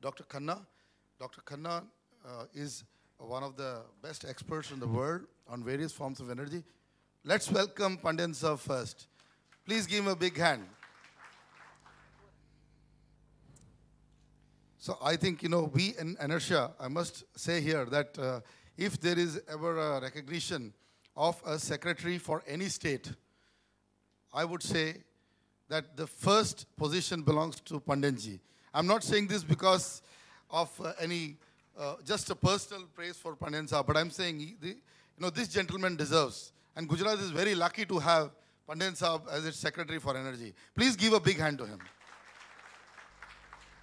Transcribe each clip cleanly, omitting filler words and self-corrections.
Dr. Khanna. Dr. Khanna is one of the best experts in the world on various forms of energy. Let's welcome Pandyan Sir first. Please give him a big hand. So I think, we in ENERTIA, I must say here that if there is ever a recognition of a secretary for any state, I would say that the first position belongs to Pandyanji. I'm not saying this because of just a personal praise for Pandyan Sir, but I'm saying, this gentleman deserves. And Gujarat is very lucky to have Pandyan Sir as its secretary for energy. Please give a big hand to him.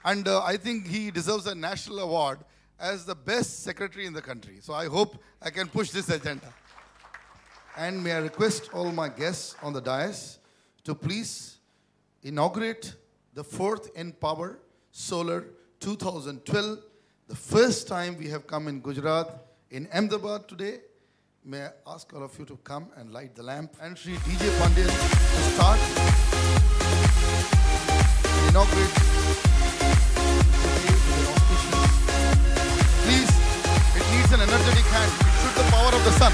And I think he deserves a national award as the best secretary in the country. So I hope I can push this agenda. And may I request all my guests on the dais to please inaugurate the 4th Enpower Solar 2012, the first time we have come in Gujarat, in Ahmedabad today. May I ask all of you to come and light the lamp. And Shri DJ Pandyan to start, inaugurate. Please, it needs an energetic hand. It should the power of the sun.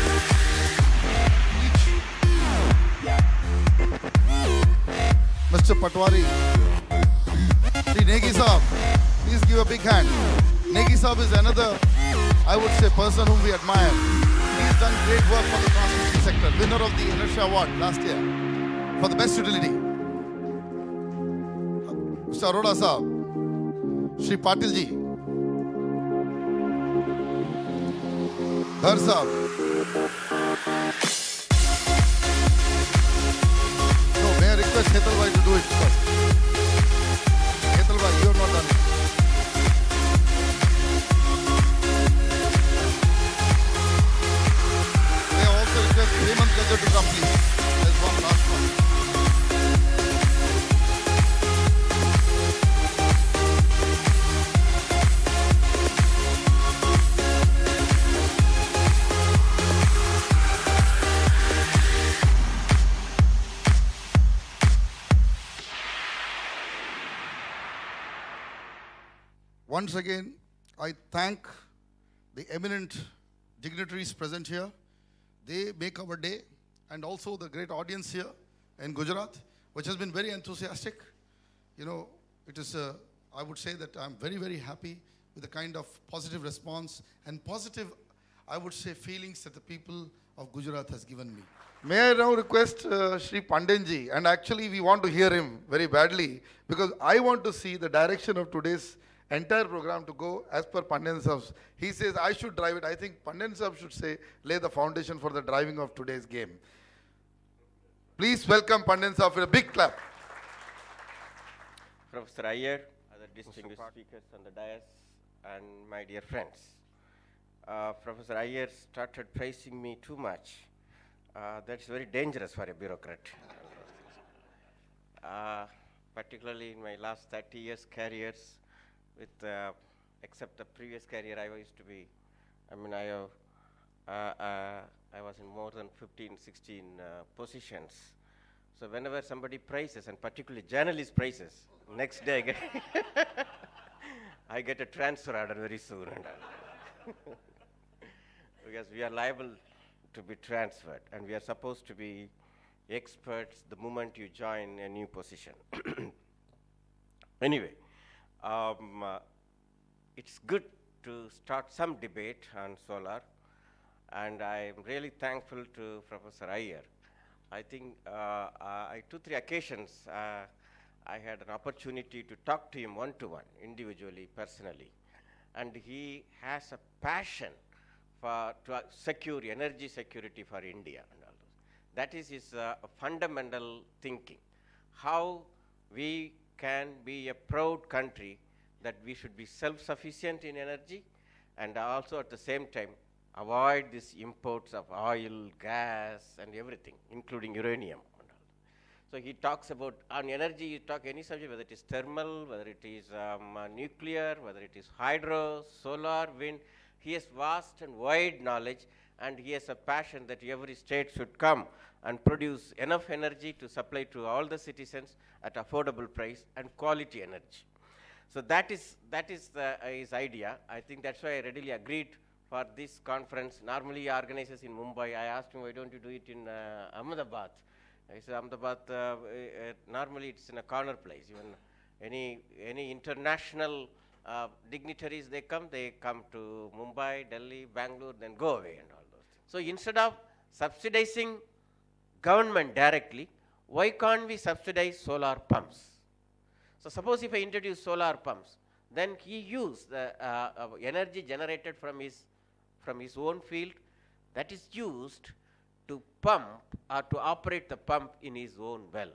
Mr. Patwari, Shri Negi Saab, please give a big hand. Negi Saab is another, I would say, person whom we admire. He's done great work for the transmission sector, winner of the ENERTIA Award last year for the best utility. Mr. Arora Saab, Shri Patil ji, Dhar Saab. No, may I request Hetal Bhai to do it first. Hetal Bhai, you have not done it. May I also request Hemant Gajjar to come, please. There's one last one. Once again, I thank the eminent dignitaries present here. They make our day, and also the great audience here in Gujarat, which has been very enthusiastic. It is, I would say that I'm very, very happy with the kind of positive response and positive, I would say, feelings that the people of Gujarat has given me. May I now request Shri Pandyanji, and actually we want to hear him very badly, because I want to see the direction of today's entire program to go as per Pandyan Saab's. He says I should drive it. I think Pandyan Saab should say, lay the foundation for the driving of today's game. Please welcome Pandyan Saab with a big clap. Professor Iyer, other distinguished speakers on the dais, and my dear friends. Professor Iyer started praising me too much. That's very dangerous for a bureaucrat. Particularly in my last 30 years careers, except the previous career, I used to be, I was in more than 15, 16 positions. So whenever somebody praises, and particularly journalist praises, next day I get a transfer order very soon. Because we are liable to be transferred, and we are supposed to be experts the moment you join a new position. Anyway. It's good to start some debate on solar, and I'm really thankful to Professor Iyer. I think 2-3 occasions I had an opportunity to talk to him one-to-one, individually, personally, and he has a passion to secure energy security for India and all those. That is his fundamental thinking. How we can be a proud country that we should be self-sufficient in energy, and also at the same time avoid these imports of oil, gas, and everything, including uranium. So he talks about, on energy, you talk any subject, whether it is thermal, whether it is nuclear, whether it is hydro, solar, wind. He has vast and wide knowledge, and he has a passion that every state should come and produce enough energy to supply to all the citizens at affordable price and quality energy. So that is his idea. I think that's why I readily agreed for this conference. Normally organizes in Mumbai. I asked him, why don't you do it in Ahmedabad? I said, Ahmedabad, normally it's in a corner place. Even any international dignitaries, they come to Mumbai, Delhi, Bangalore, then go away and all those things. So instead of subsidizing government directly, why can't we subsidize solar pumps? So suppose if I introduce solar pumps, then he used the energy generated from his own field that is used to pump or to operate the pump in his own well.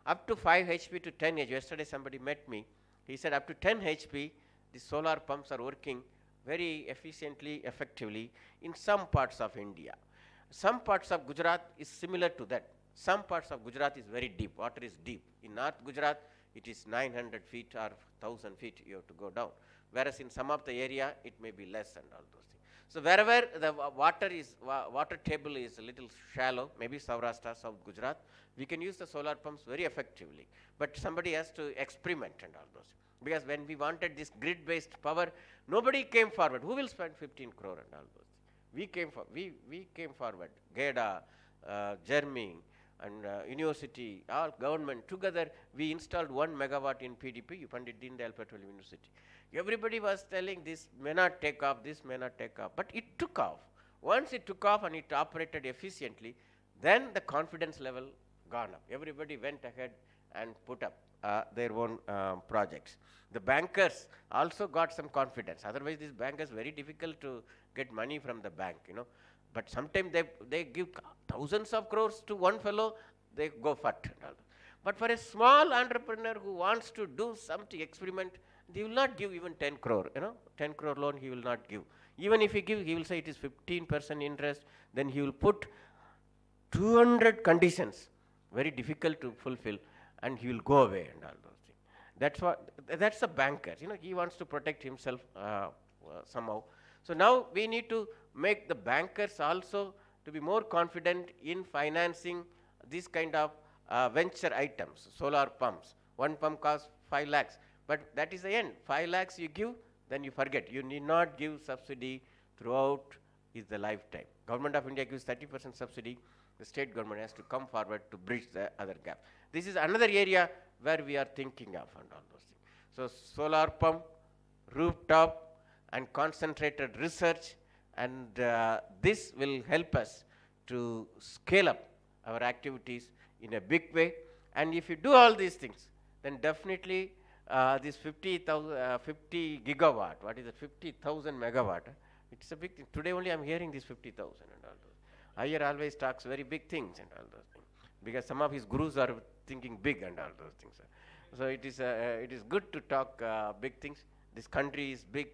Up to 5 HP to 10 HP. Yesterday somebody met me. He said up to 10 HP, the solar pumps are working very efficiently, effectively in some parts of India. Some parts of Gujarat is similar to that. Some parts of Gujarat is very deep. Water is deep. In North Gujarat, it is 900 feet or 1,000 feet you have to go down. Whereas in some of the area, it may be less and all those things. So wherever the water table is a little shallow, maybe Saurashtra, South Gujarat, we can use the solar pumps very effectively. But somebody has to experiment and all those. Because when we wanted this grid-based power, nobody came forward. Who will spend 15 crore and all those? We came forward. GEDA, Germany, and university, all government together, we installed 1 megawatt in PDP, Pandit Deen Dayal Petroleum University. Everybody was telling this may not take off, this may not take off, but it took off. Once it took off and it operated efficiently, then the confidence level gone up. Everybody went ahead and put up their own projects. The bankers also got some confidence. Otherwise, these bankers very difficult to get money from the bank, you know. But sometimes they give thousands of crores to one fellow, they go for it. But for a small entrepreneur who wants to do something, experiment, they will not give even 10 crore, you know, 10 crore loan he will not give. Even if he gives, he will say it is 15% interest, then he will put 200 conditions, very difficult to fulfill, and he will go away and all those things. That's a banker, you know, he wants to protect himself somehow. So now we need to make the bankers also to be more confident in financing these kind of venture items, solar pumps. One pump costs 5 lakhs, but that is the end. 5 lakhs you give, then you forget. You need not give subsidy throughout the lifetime. Government of India gives 30% subsidy. The state government has to come forward to bridge the other gap. This is another area where we are thinking of and all those things. So solar pump, rooftop, and concentrated research, and this will help us to scale up our activities in a big way. And if you do all these things, then definitely this 50 gigawatt, what is it, 50,000 megawatt, it's a big thing. Today only I'm hearing this 50,000 and all those. Iyer always talks very big things and all those things, because some of his gurus are thinking big and all those things. So it is good to talk big things. This country is big.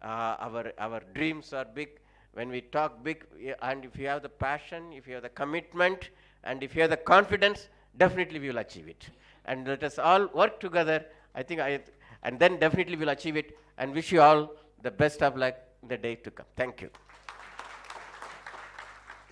Our dreams are big. When we talk big, and if you have the passion, if you have the commitment, and if you have the confidence, definitely we will achieve it. And let us all work together. And then definitely we'll achieve it. And wish you all the best of luck in the day to come. Thank you.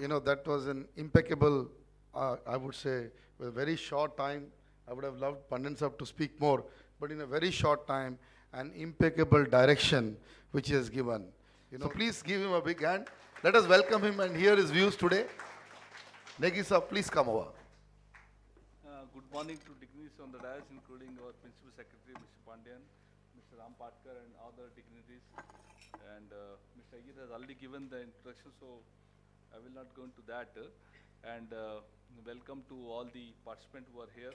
You know, that was an impeccable, I would say, with a very short time. I would have loved Pandit Sahab to speak more, but in a very short time, an impeccable direction which he has given. You know, so please give him a big hand. Let us welcome him and hear his views today. Negi Sahab, please come over. Good morning to dignitaries on the dais, including our Principal Secretary, Mr. Pandian, Mr. Ram Patkar, and other dignitaries. And Mr. Ayer has already given the introduction, so I will not go into that. And welcome to all the participants who are here.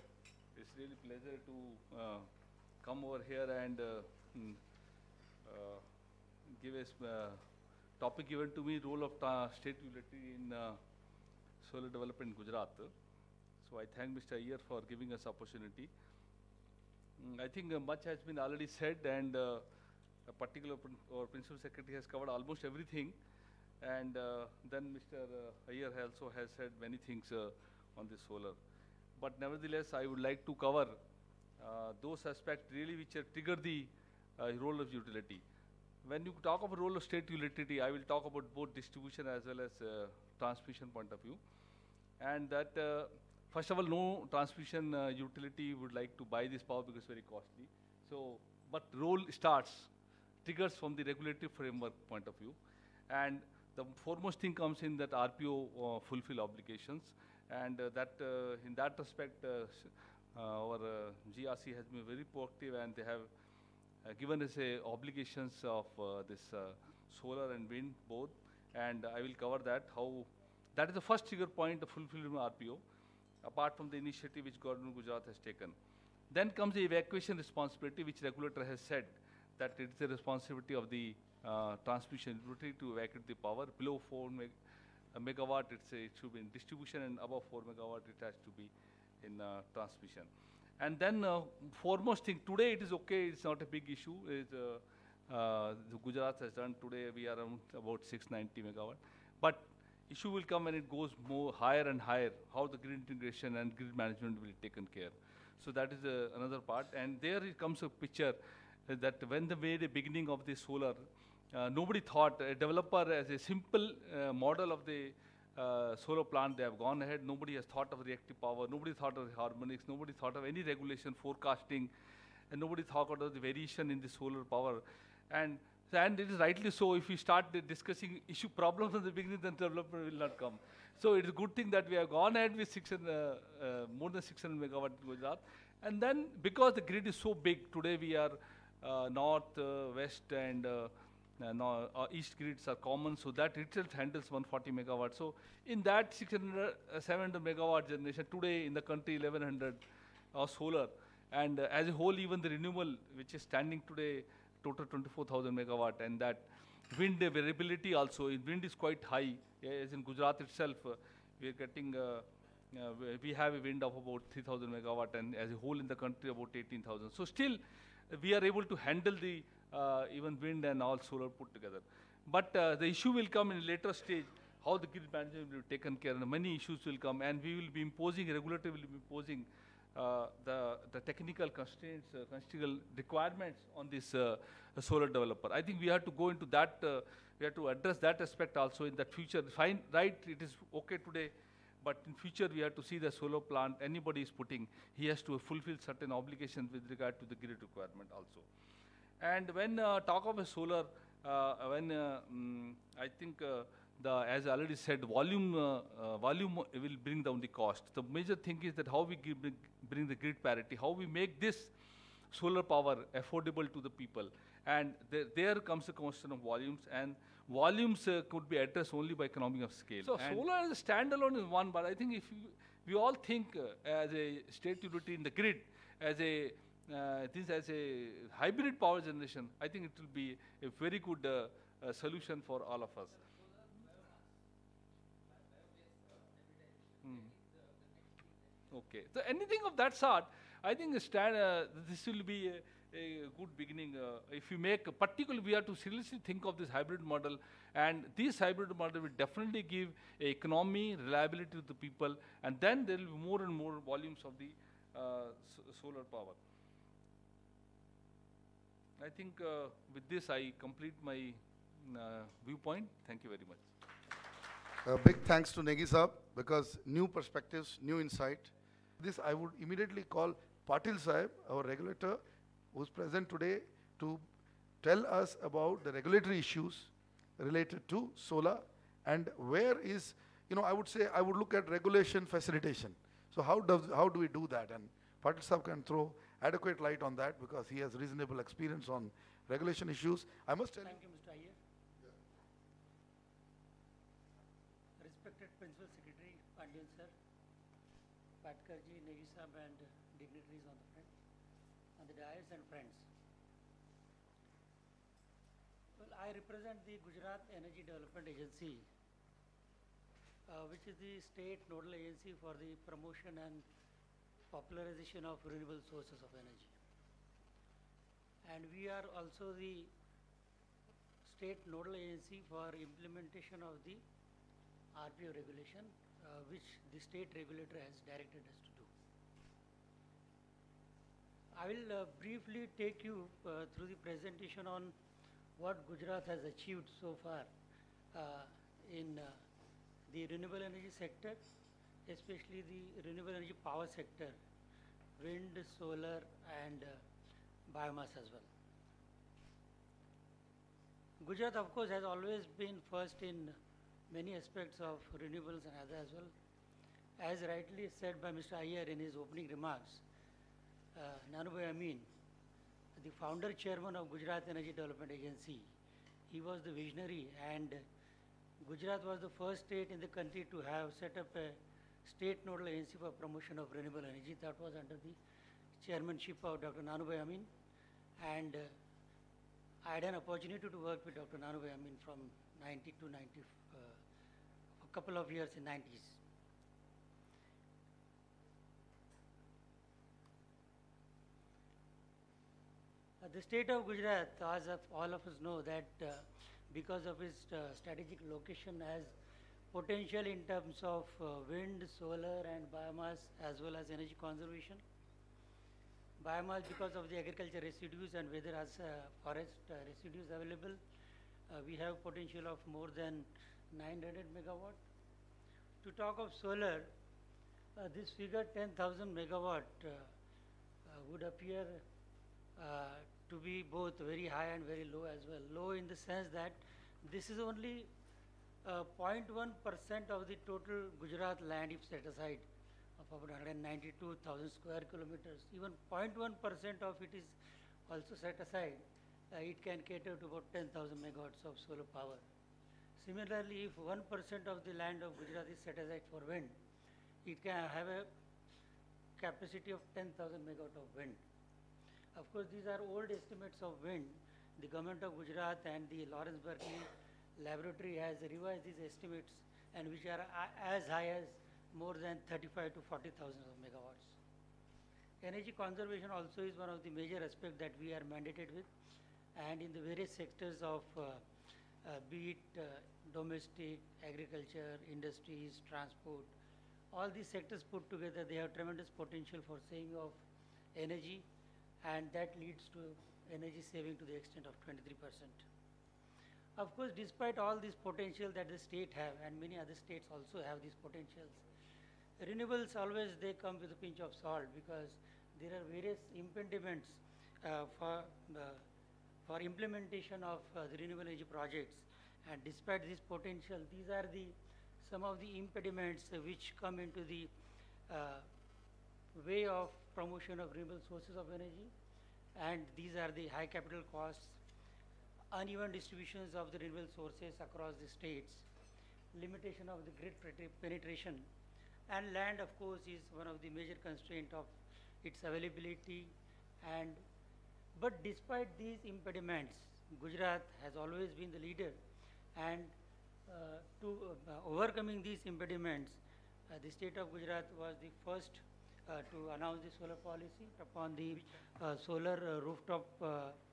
It's really a pleasure to come over here and give a topic given to me, role of state utility in solar development in Gujarat. So I thank Mr. Ayer for giving us opportunity. I think much has been already said, and our Principal Secretary has covered almost everything. And then Mr. Ayer also has said many things on this solar. But nevertheless, I would like to cover those aspects really which trigger the role of utility. When you talk of a role of state utility, I will talk about both distribution as well as transmission point of view. And that, first of all, no transmission utility would like to buy this power because it's very costly. So but role starts, triggers from the regulatory framework point of view. And the foremost thing comes in that RPO fulfill obligations. And in that respect, our GRC has been very proactive, and they have given us obligations of this solar and wind both. And I will cover that, how that is the first trigger point of fulfilling RPO, apart from the initiative which Government of Gujarat has taken. Then comes the evacuation responsibility, which regulator has said that it is the responsibility of the transmission utility to evacuate the power. Below 4 megawatt, it should be in distribution, and above 4 megawatt, it has to be in transmission. And then foremost thing, today it is okay, it's not a big issue. The Gujarat has done today, we are around about 690 megawatt. But issue will come when it goes more higher and higher, how the grid integration and grid management will be taken care. So that is another part. And there it comes a picture that when they made a beginning of the solar, nobody thought, a developer as a simple model of the solar plant, they have gone ahead. Nobody has thought of reactive power. Nobody thought of the harmonics. Nobody thought of any regulation, forecasting, and nobody thought of the variation in the solar power. And it is rightly so. If we start discussing issue problems in the beginning, then development will not come. So it is a good thing that we have gone ahead with more than 600 megawatt in Gujarat. And then because the grid is so big, today we are north, west, and east grids are common, so that itself handles 140 megawatts. So in that 700 megawatt generation, today in the country 1100 solar, and as a whole even the renewable, which is standing today, total 24,000 megawatt, and that wind variability also, wind is quite high, as in Gujarat itself, we are getting, we have a wind of about 3,000 megawatt, and as a whole in the country about 18,000. So still we are able to handle the even wind and all solar put together. But the issue will come in a later stage, how the grid management will be taken care, and many issues will come, and we will be imposing, regulator will be imposing the technical constraints, technical requirements on this solar developer. I think we have to go into that, we have to address that aspect also in the future. Fine, right, it is okay today, but in future we have to see the solar plant anybody is putting, he has to fulfill certain obligations with regard to the grid requirement also. And when talk of a solar, I think as I already said, volume will bring down the cost. The major thing is that how we bring the grid parity, how we make this solar power affordable to the people. And there comes the question of volumes, and volumes could be addressed only by economy of scale. So and solar as a standalone is one, but I think if we all think as a state utility in the grid, as a this as a hybrid power generation, I think it will be a very good solution for all of us. Okay, so anything of that sort, I think this will be a good beginning. If you make, particularly we have to seriously think of this hybrid model, and this hybrid model will definitely give economy, reliability to the people, and then there will be more and more volumes of the solar power. I think with this I complete my viewpoint. Thank you very much. Big thanks to Negi Saab, because new perspectives, new insight. This I would immediately call Patil Saab, our regulator, who's present today to tell us about the regulatory issues related to solar, and where is, I would say, I would look at regulation facilitation. So how do we do that? And Patil Saab can throw adequate light on that, because he has reasonable experience on regulation issues. I must tell you. Thank you, Mr. Iyer. Yeah. Respected Principal Secretary, Pandian sir, Patkarji, Negi Saab, and dignitaries on the dais and friends. Well, I represent the Gujarat Energy Development Agency, which is the state nodal agency for the promotion and popularization of renewable sources of energy. And we are also the state nodal agency for implementation of the RPO regulation, which the state regulator has directed us to do. I will briefly take you through the presentation on what Gujarat has achieved so far in the renewable energy sector, especially the renewable energy power sector, wind, solar, and biomass as well. Gujarat, of course, has always been first in many aspects of renewables and other as well. As rightly said by Mr. Iyer in his opening remarks, Nanubhai Amin, the founder chairman of Gujarat Energy Development Agency, he was the visionary, and Gujarat was the first state in the country to have set up a state nodal agency for promotion of renewable energy. That was under the chairmanship of Dr. Nanubhai Amin, and I had an opportunity to work with Dr. Nanubhai Amin from 90 to 90, a couple of years in 90s. The state of Gujarat, as of all of us know, that because of its strategic location has potential in terms of wind, solar and biomass as well as energy conservation. Biomass because of the agriculture residues and whether as forest residues available, we have potential of more than 900 megawatt. To talk of solar, this figure 10,000 megawatt would appear to be both very high and very low as well. Low in the sense that this is only 0.1% of the total Gujarat land if set aside of about 192,000 square kilometers. Even 0.1% of it is also set aside. It can cater to about 10,000 megawatts of solar power. Similarly, if 1% of the land of Gujarat is set aside for wind, it can have a capacity of 10,000 megawatt of wind. Of course, these are old estimates of wind. The government of Gujarat and the Lawrence Berkeley laboratory has revised these estimates, and which are as high as more than 35 to 40,000 of megawatts. Energy conservation also is one of the major aspects that we are mandated with, and in the various sectors of be it domestic, agriculture, industries, transport, all these sectors put together, they have tremendous potential for saving of energy, and that leads to energy saving to the extent of 23%. Of course, despite all this potential that the state have, and many other states also have these potentials, renewables always they come with a pinch of salt, because there are various impediments for implementation of the renewable energy projects. And despite this potential, these are some of the impediments which come into the way of promotion of renewable sources of energy, and these are the high capital costs, uneven distributions of the renewable sources across the states, limitation of the grid penetration, and land, of course, is one of the major constraints of its availability. But despite these impediments, Gujarat has always been the leader, and to overcoming these impediments, the state of Gujarat was the first to announce the solar policy upon the solar rooftop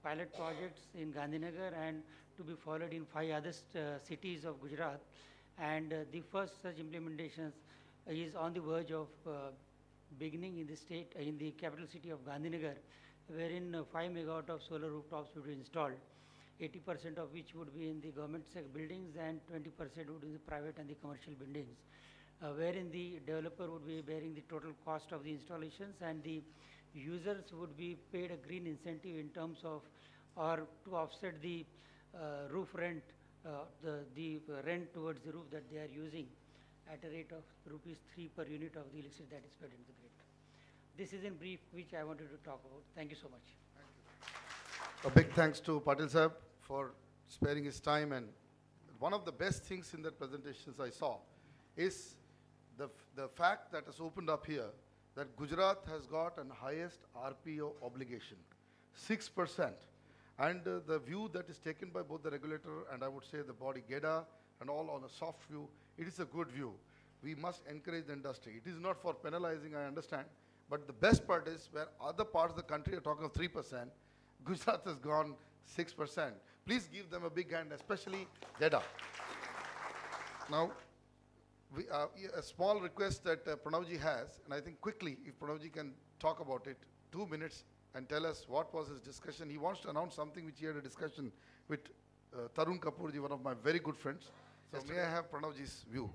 pilot projects in Gandhinagar, and to be followed in 5 other cities of Gujarat. And the first such implementations is on the verge of beginning in the state, in the capital city of Gandhinagar, wherein 5 megawatt of solar rooftops would be installed, 80% of which would be in the government buildings and 20% would be in the private and the commercial buildings. Wherein the developer would be bearing the total cost of the installations, and the users would be paid a green incentive in terms of, or to offset the roof rent, the rent towards the roof that they are using at a rate of rupees 3 per unit of the electricity that is fed into the grid. This is in brief which I wanted to talk about. Thank you so much. A big thanks to Patil Sahab for sparing his time, and one of the best things in that presentations I saw is the fact that has opened up here, that Gujarat has got an highest RPO obligation, 6%. And the view that is taken by both the regulator and I would say the body GEDA and all on a soft view, it is a good view. We must encourage the industry. It is not for penalizing, I understand, but the best part is where other parts of the country are talking of 3%, Gujarat has gone 6%. Please give them a big hand, especially GEDA. Now, a small request that Pranavji has, and I think quickly, if Pranavji can talk about it, 2 minutes, and tell us what was his discussion. He wants to announce something which he had a discussion with Tarun Kapoorji, one of my very good friends. So may I have Pranavji's view?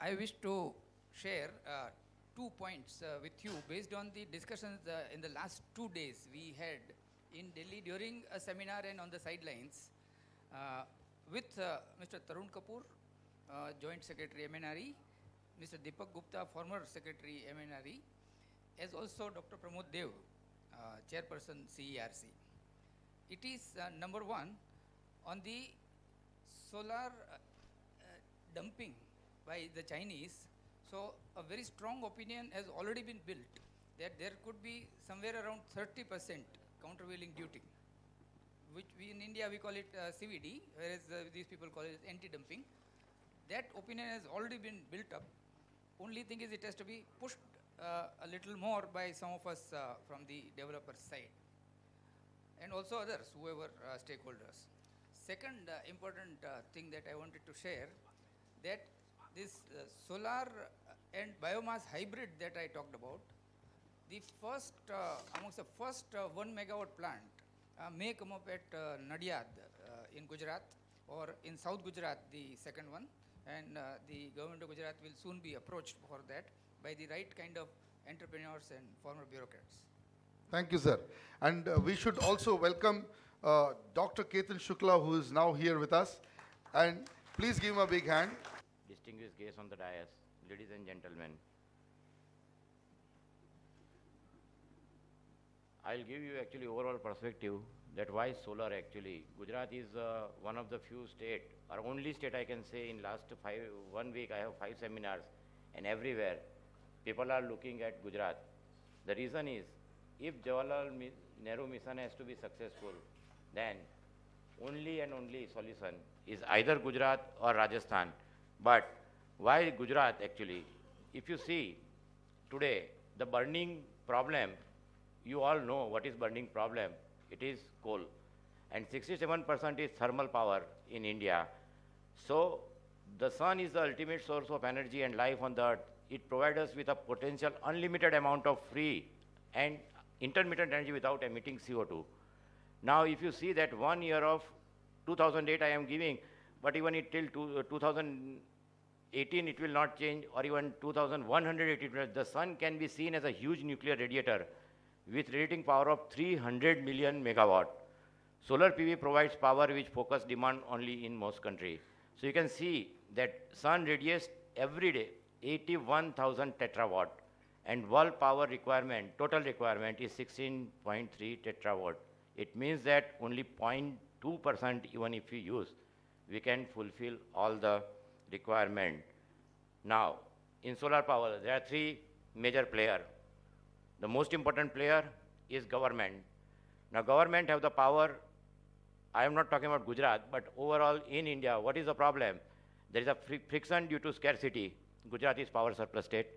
I wish to share 2 points with you based on the discussions in the last 2 days we had in Delhi during a seminar and on the sidelines with Mr. Tarun Kapoor, Joint Secretary MNRE, Mr. Deepak Gupta, former Secretary MNRE, as also Dr. Pramod Dev, Chairperson CERC. It is number one on the solar dumping by the Chinese. So a very strong opinion has already been built that there could be somewhere around 30% countervailing duty, which we in India we call it CVD, whereas these people call it anti-dumping. That opinion has already been built up. Only thing is it has to be pushed a little more by some of us from the developer side and also others, whoever stakeholders. Second important thing that I wanted to share, that this solar and biomass hybrid that I talked about, the first, amongst the first 1 megawatt plant may come up at Nadiad in Gujarat, or in South Gujarat, the second one, and the government of Gujarat will soon be approached for that by the right kind of entrepreneurs and former bureaucrats. Thank you, sir. And we should also welcome Dr. Ketan Shukla, who is now here with us. And please give him a big hand. Distinguished guests on the dais, ladies and gentlemen. I'll give you actually overall perspective that why solar actually. Gujarat is one of the few states, or only state I can say in last 1 week I have 5 seminars, and everywhere people are looking at Gujarat. The reason is, if Jawaharlal Nehru mission has to be successful, then only and only solution is either Gujarat or Rajasthan. But why Gujarat actually? If you see today, the burning problem, you all know what is burning problem. It is coal. And 67% is thermal power in India. So the sun is the ultimate source of energy and life on the earth. It provides us with a potential unlimited amount of free and intermittent energy without emitting CO2. Now if you see that 1 year of 2008 I am giving, but even till 2018 it will not change, or even 2180, the sun can be seen as a huge nuclear radiator with radiating power of 300 million megawatt. Solar PV provides power which focus demand only in most countries. So you can see that sun radiates every day 81,000 tetrawatt, and world power requirement, total requirement is 16.3 tetrawatt. It means that only 0.2% even if we use, we can fulfill all the requirement. Now, in solar power, there are 3 major players. The most important player is government. Now, government have the power. I am not talking about Gujarat, but overall in India, what is the problem? There is a friction due to scarcity. Gujarat is power surplus state.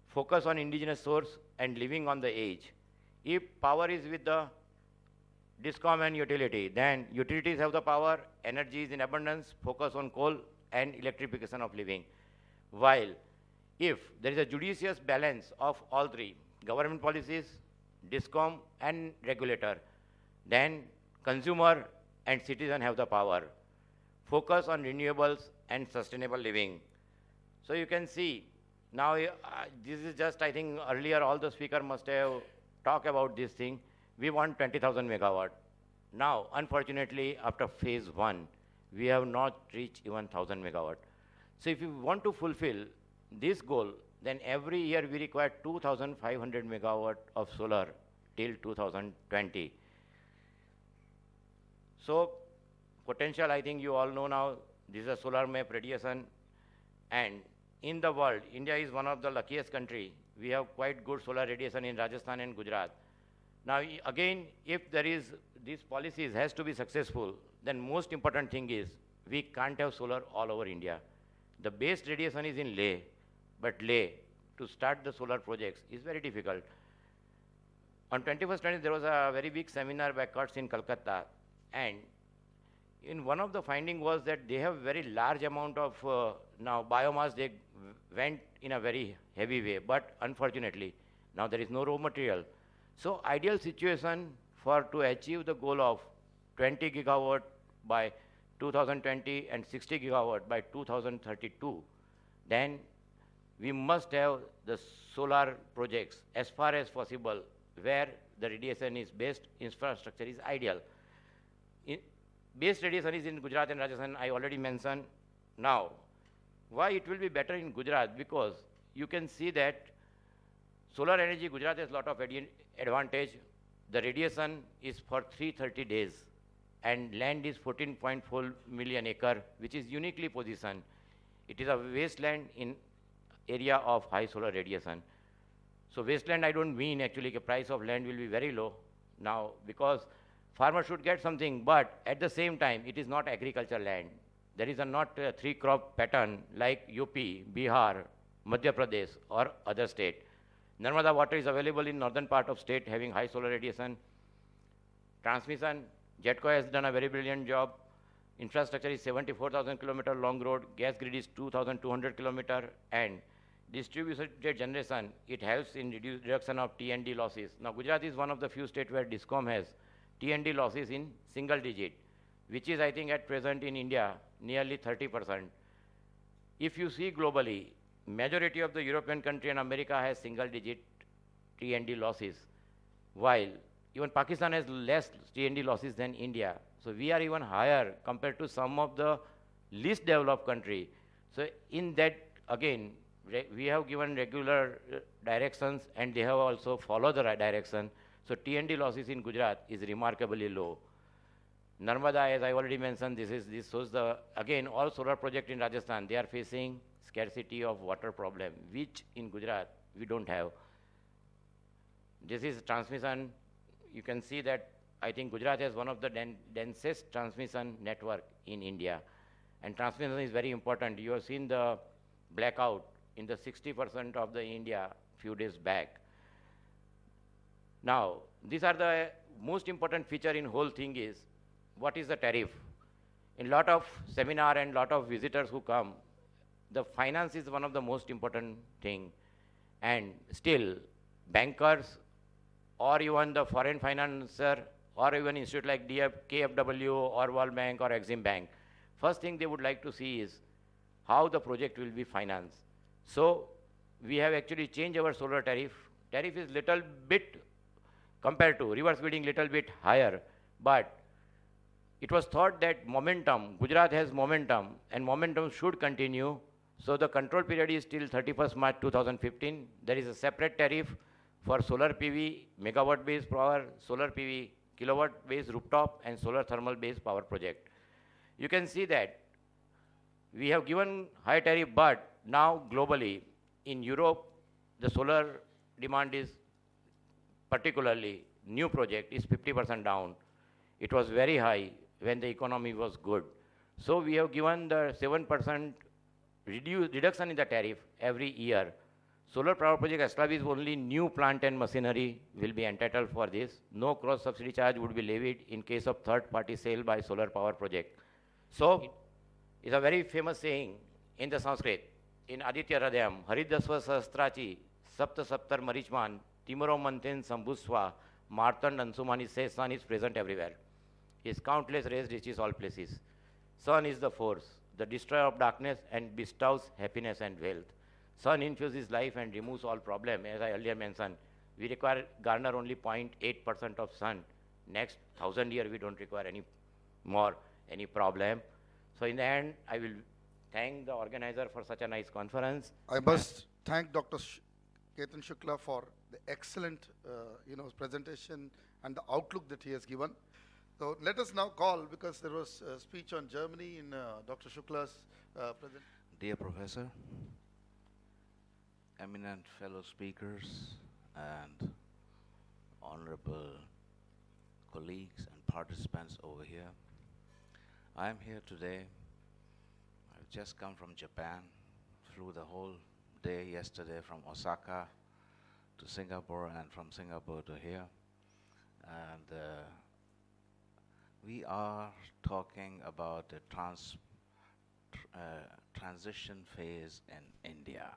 Focus on indigenous source and living on the edge. If power is with the DISCOM and utility, then utilities have the power, energy is in abundance, focus on coal and electrification of living. While if there is a judicious balance of all 3, government policies, DISCOM and regulator, then consumer and citizen have the power. Focus on renewables and sustainable living. So you can see, now this is just, I think earlier all the speakers must have talked about this thing. We want 20,000 megawatt. Now, unfortunately, after phase 1, we have not reached even 1,000 megawatt. So if you want to fulfill this goal, then every year we require 2,500 megawatt of solar till 2020. So potential, I think you all know now, this is a solar map radiation, and in the world, India is one of the luckiest country. We have quite good solar radiation in Rajasthan and Gujarat. Now again, if there is, these policies has to be successful, then most important thing is, we can't have solar all over India. The base radiation is in Leh, but Leh, to start the solar projects is very difficult. On 21st 20th, there was a very big seminar by Kurtz in Calcutta, and in one of the finding was that they have very large amount of now biomass. They went in a very heavy way, but unfortunately, now there is no raw material. So ideal situation for to achieve the goal of 20 gigawatt by 2020 and 60 gigawatt by 2032, then we must have the solar projects as far as possible where the radiation is based, infrastructure is ideal. Base radiation is in Gujarat and Rajasthan, I already mentioned. Now, why it will be better in Gujarat? Because you can see that solar energy, Gujarat has a lot of advantage. The radiation is for 330 days, and land is 14.4 million acre, which is uniquely positioned. It is a wasteland in area of high solar radiation. So wasteland, I don't mean actually the price of land will be very low now, because farmer should get something, but at the same time, it is not agricultural land. There is not a three-crop pattern like UP, Bihar, Madhya Pradesh, or other state. Narmada water is available in northern part of state having high solar radiation. Transmission, JETCO has done a very brilliant job. Infrastructure is 74,000 kilometer long road. Gas grid is 2,200 kilometer. And distributed generation, it helps in reduction of T&D losses. Now, Gujarat is one of the few states where DISCOM has T&D losses in single digit, which is, I think, at present in India, nearly 30%. If you see globally, majority of the European country and America has single digit T&D losses, while even Pakistan has less T&D losses than India. So we are even higher compared to some of the least developed country. So in that, again, we have given regular directions and they have also followed the direction. So T&D losses in Gujarat is remarkably low. Narmada, as I already mentioned, this shows the, again, all solar projects in Rajasthan, they are facing scarcity of water problem, which in Gujarat we don't have. This is transmission. You can see that I think Gujarat has one of the densest transmission network in India. And transmission is very important. You have seen the blackout in the 60% of the India few days back. Now, these are the most important feature in whole thing is, what is the tariff? In lot of seminar and lot of visitors who come, the finance is one of the most important thing. And still, bankers or even the foreign financer or even institute like KFW or World Bank or Exim Bank, first thing they would like to see is how the project will be financed. So we have actually changed our solar tariff. Tariff is little bit compared to reverse bidding little bit higher, but it was thought that momentum, Gujarat has momentum and momentum should continue. So the control period is till 31st March 2015. There is a separate tariff for solar PV, megawatt based power, solar PV, kilowatt based rooftop and solar thermal based power project. You can see that we have given high tariff, but now globally in Europe, the solar demand is particularly new project is 50% down. It was very high when the economy was good. So we have given the 7% reduction in the tariff every year. Solar power project established only new plant and machinery will be entitled for this. No cross subsidy charge would be levied in case of third party sale by solar power project. So it's a very famous saying in the Sanskrit, in Aditya Hridayam, Haridasva Sahasrachi, Sapta Saptar Marichman, Timuro Manten Sambhuswa, Martand Ansumani says sun is present everywhere. His countless rays reaches all places. Sun is the force, the destroyer of darkness and bestows happiness and wealth. Sun infuses life and removes all problem. As I earlier mentioned, we require garner only 0.8% of sun. Next 1,000 years, we don't require any problem. So in the end, I will thank the organizer for such a nice conference. I must thank Dr. Ketan Shukla for the excellent presentation and the outlook that he has given. So let us now call, because there was a speech on Germany in Dr. Shukla's presentation. Dear Professor, eminent fellow speakers, and honorable colleagues and participants over here, I am here today. I've just come from Japan, flew the whole day yesterday from Osaka to Singapore and from Singapore to here. And we are talking about the transition phase in India.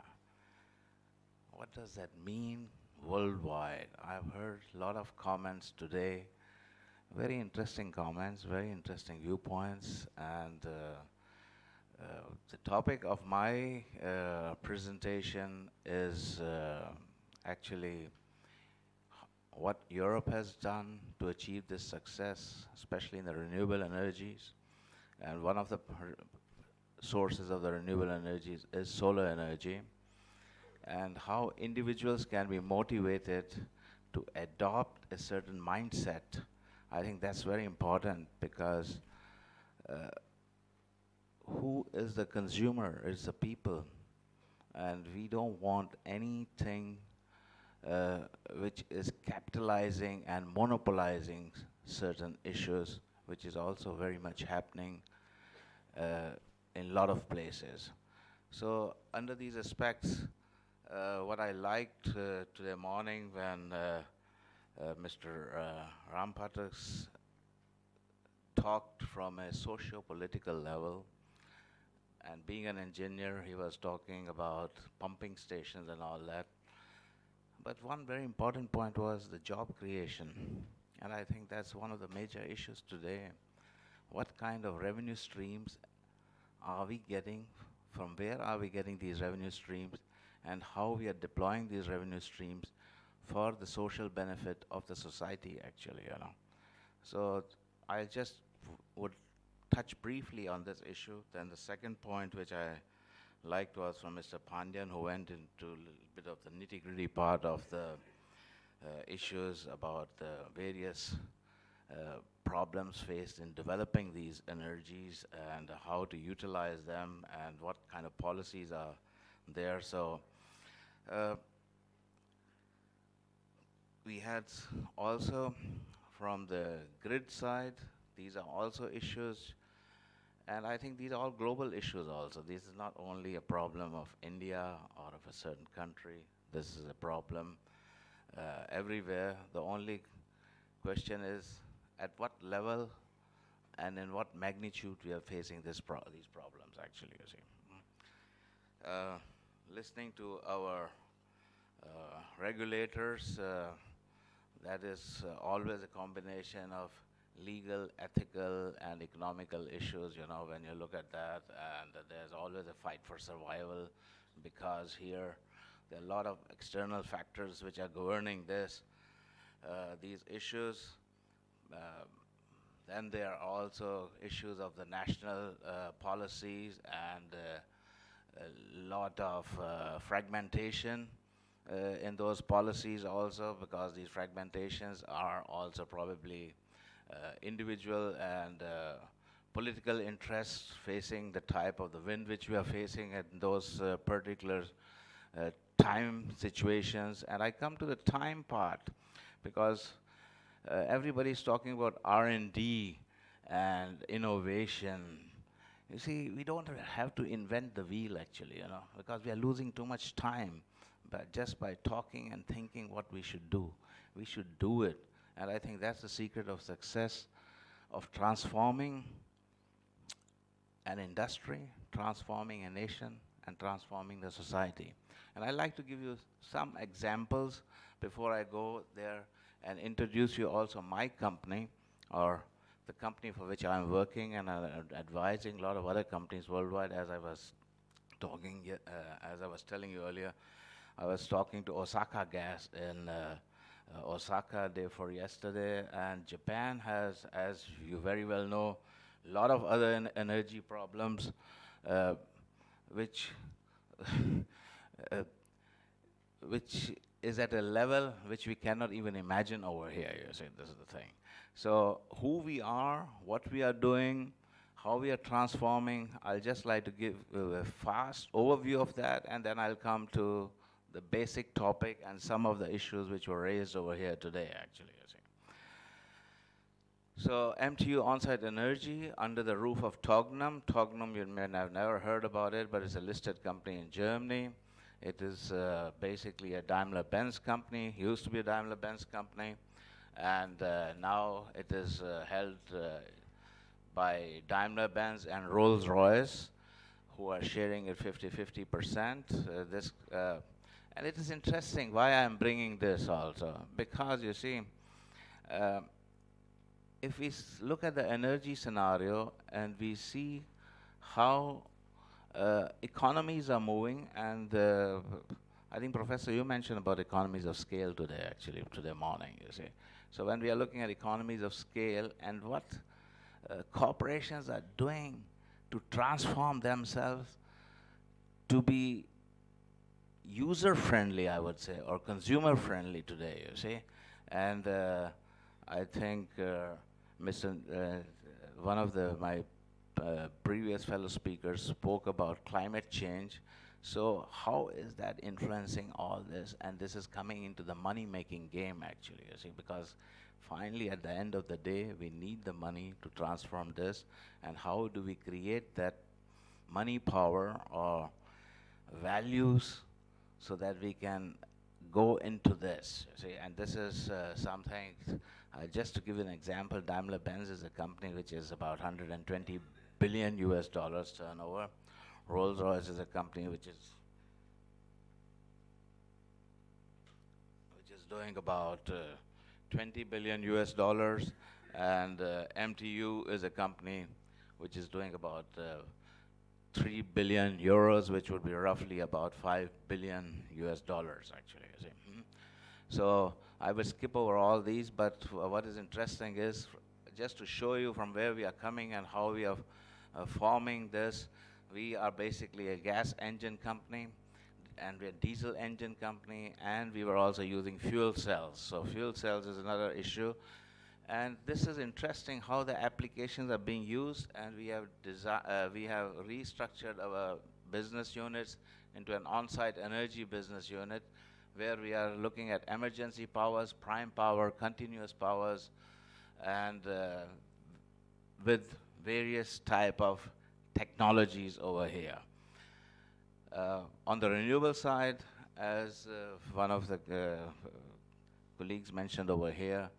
What does that mean worldwide? I've heard a lot of comments today, very interesting comments, very interesting viewpoints, and The topic of my presentation is actually what Europe has done to achieve this success, especially in the renewable energies. And one of the sources of the renewable energies is solar energy, and how individuals can be motivated to adopt a certain mindset. I think that's very important, because who is the consumer? It's the people. And we don't want anything which is capitalizing and monopolizing certain issues, which is also very much happening in a lot of places. So under these aspects, what I liked today morning when Mr. Rampatak talked from a socio-political level, and being an engineer, he was talking about pumping stations and all that. But one very important point was the job creation. And I think that's one of the major issues today. What kind of revenue streams are we getting? From where are we getting these revenue streams? And how we are deploying these revenue streams for the social benefit of the society, actually, you know. So I just would touch briefly on this issue. Then the second point which I liked was from Mr. Pandyan, who went into a little bit of the nitty-gritty part of the issues about the various problems faced in developing these energies and how to utilize them and what kind of policies are there. So we had also from the grid side, these are also issues. And I think these are all global issues also. This is not only a problem of India or of a certain country. This is a problem everywhere. The only question is at what level and in what magnitude we are facing these problems, actually, you see. Listening to our regulators, that is always a combination of legal, ethical, and economical issues, you know, when you look at that, and there's always a fight for survival, because here there are a lot of external factors which are governing these issues. Then there are also issues of the national policies and a lot of fragmentation in those policies also, because these fragmentations are also probably individual and political interests facing the type of the wind which we are facing at those particular time situations. And I come to the time part, because everybody's talking about R&D and innovation. You see, we don't have to invent the wheel, actually, you know, because we are losing too much time. But just by talking and thinking what we should do, we should do it. And I think that's the secret of success, of transforming an industry, transforming a nation, and transforming the society. And I'd like to give you some examples before I go there and introduce you also my company, or the company for which I'm working and advising a lot of other companies worldwide. As I was talking, as I was telling you earlier, I was talking to Osaka Gas in Osaka day before yesterday, and Japan has, as you very well know, a lot of other energy problems, which is at a level which we cannot even imagine over here. You see, this is the thing. So who we are, what we are doing, how we are transforming, I'll just like to give a fast overview of that, and then I'll come to the basic topic and some of the issues which were raised over here today, actually, you see. So MTU On-Site Energy under the roof of Tognum. Tognum, you may have never heard about it, but it's a listed company in Germany. It is basically a Daimler-Benz company, used to be a Daimler-Benz company, and now it is held by Daimler-Benz and Rolls-Royce, who are sharing it 50-50%. And it is interesting why I'm bringing this also, because you see, if we look at the energy scenario and we see how economies are moving, and I think, Professor, you mentioned about economies of scale today, actually, today morning, you see. So when we are looking at economies of scale and what corporations are doing to transform themselves to be user-friendly, I would say, or consumer-friendly today, you see. And I think one of my previous fellow speakers spoke about climate change. So how is that influencing all this? And this is coming into the money-making game, actually, you see, because finally, at the end of the day, we need the money to transform this. And how do we create that money power or values so that we can go into this, you see? And this is something, just to give you an example, Daimler-Benz is a company which is about 120 billion US dollars turnover. Rolls-Royce is a company which is doing about 20 billion US dollars, and MTU is a company which is doing about 3 billion euros, which would be roughly about 5 billion US dollars, actually, you see. So I will skip over all these, but what is interesting is just to show you from where we are coming and how we are forming this. We are basically a gas engine company, and we're a diesel engine company, and we were also using fuel cells. So fuel cells is another issue. And this is interesting how the applications are being used, and we have restructured our business units into an on-site energy business unit, where we are looking at emergency powers, prime power, continuous powers, and with various type of technologies over here. On the renewable side, as one of the colleagues mentioned over here,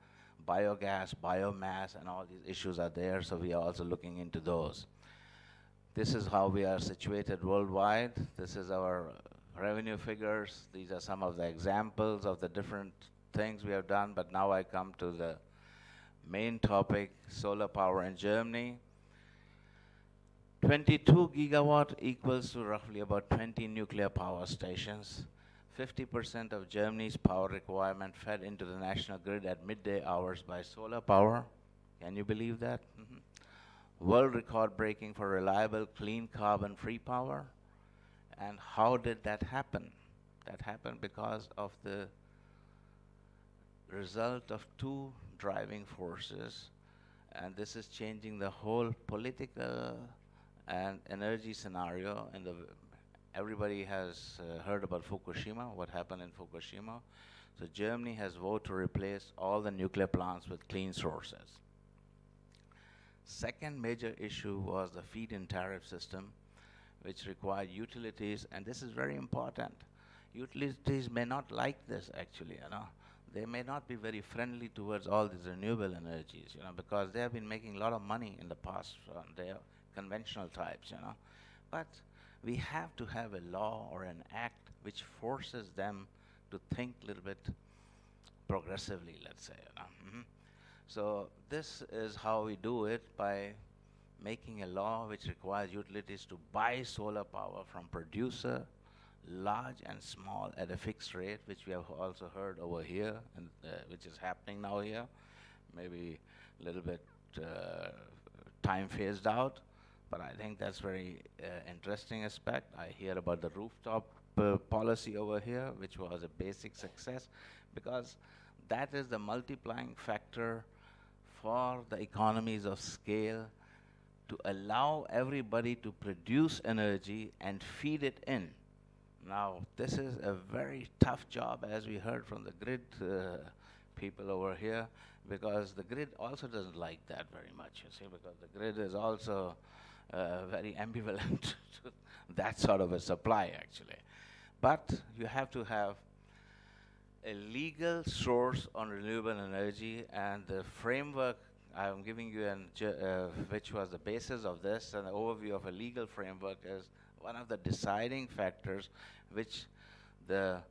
biogas, biomass, and all these issues are there, so we are also looking into those. This is how we are situated worldwide. This is our revenue figures. These are some of the examples of the different things we have done, but now I come to the main topic, solar power in Germany. 22 gigawatt equals to roughly about 20 nuclear power stations. 50% of Germany's power requirement fed into the national grid at midday hours by solar power. Can you believe that? World record breaking for reliable, clean, carbon-free power. And how did that happen? That happened because of the result of two driving forces. And this is changing the whole political and energy scenario. And everybody has heard about Fukushima, what happened in Fukushima. So Germany has voted to replace all the nuclear plants with clean sources. Second major issue was the feed-in tariff system, which required utilities, and this is very important. Utilities may not like this, actually, you know. They may not be very friendly towards all these renewable energies, you know, because they have been making a lot of money in the past on their conventional types, you know. But we have to have a law or an act which forces them to think a little bit progressively, let's say, you know. So this is how we do it, by making a law which requires utilities to buy solar power from producer, large and small, at a fixed rate, which we have also heard over here, and which is happening now here, maybe a little bit time phased out, but I think that's very interesting aspect. I hear about the rooftop policy over here, which was a basic success, because that is the multiplying factor for the economies of scale to allow everybody to produce energy and feed it in. Now, this is a very tough job, as we heard from the grid people over here, because the grid also doesn't like that very much, you see, because the grid is also very ambivalent to that sort of a supply, actually. But you have to have a legal source on renewable energy, and the framework I'm giving you, which was the basis of this, an overview of a legal framework, is one of the deciding factors which the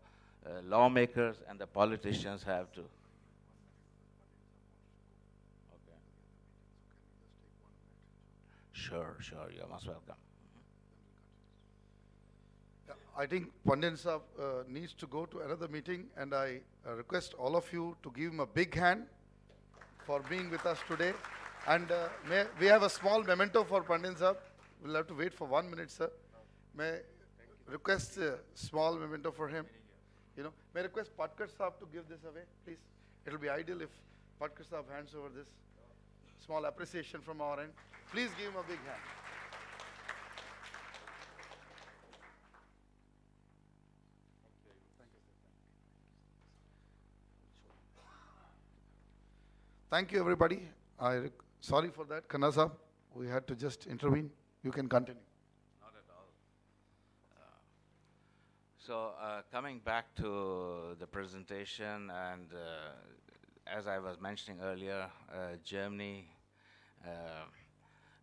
lawmakers and the politicians have to. Okay. Sure, you're most welcome. I think Pandyan Saab needs to go to another meeting, and I request all of you to give him a big hand for being with us today. And we have a small memento for Pandyan Saab. We'll have to wait for 1 minute, sir. May request a small memento for him. You know, may I request Patkar Saab to give this away, please. It'll be ideal if Patkar Saab hands over this. Small appreciation from our end. Please give him a big hand. Thank you, everybody. Sorry for that, Khanna Saab. We had to just intervene. You can continue. Not at all. So coming back to the presentation, and as I was mentioning earlier, Germany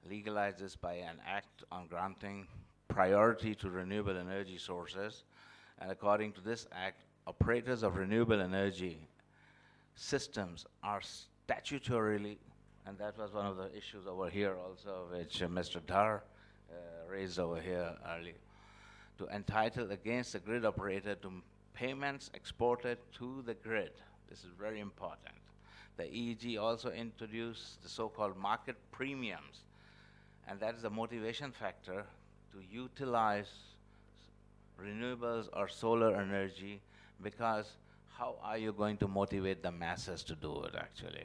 legalized this by an act on granting priority to renewable energy sources. And according to this act, operators of renewable energy systems are statutorily, and that was one of the issues over here also, which Mr. Dhar raised over here earlier, to entitle against the grid operator to payments exported to the grid. This is very important. The EEG also introduced the so-called market premiums, and that is the motivation factor to utilize renewables or solar energy, because how are you going to motivate the masses to do it, actually?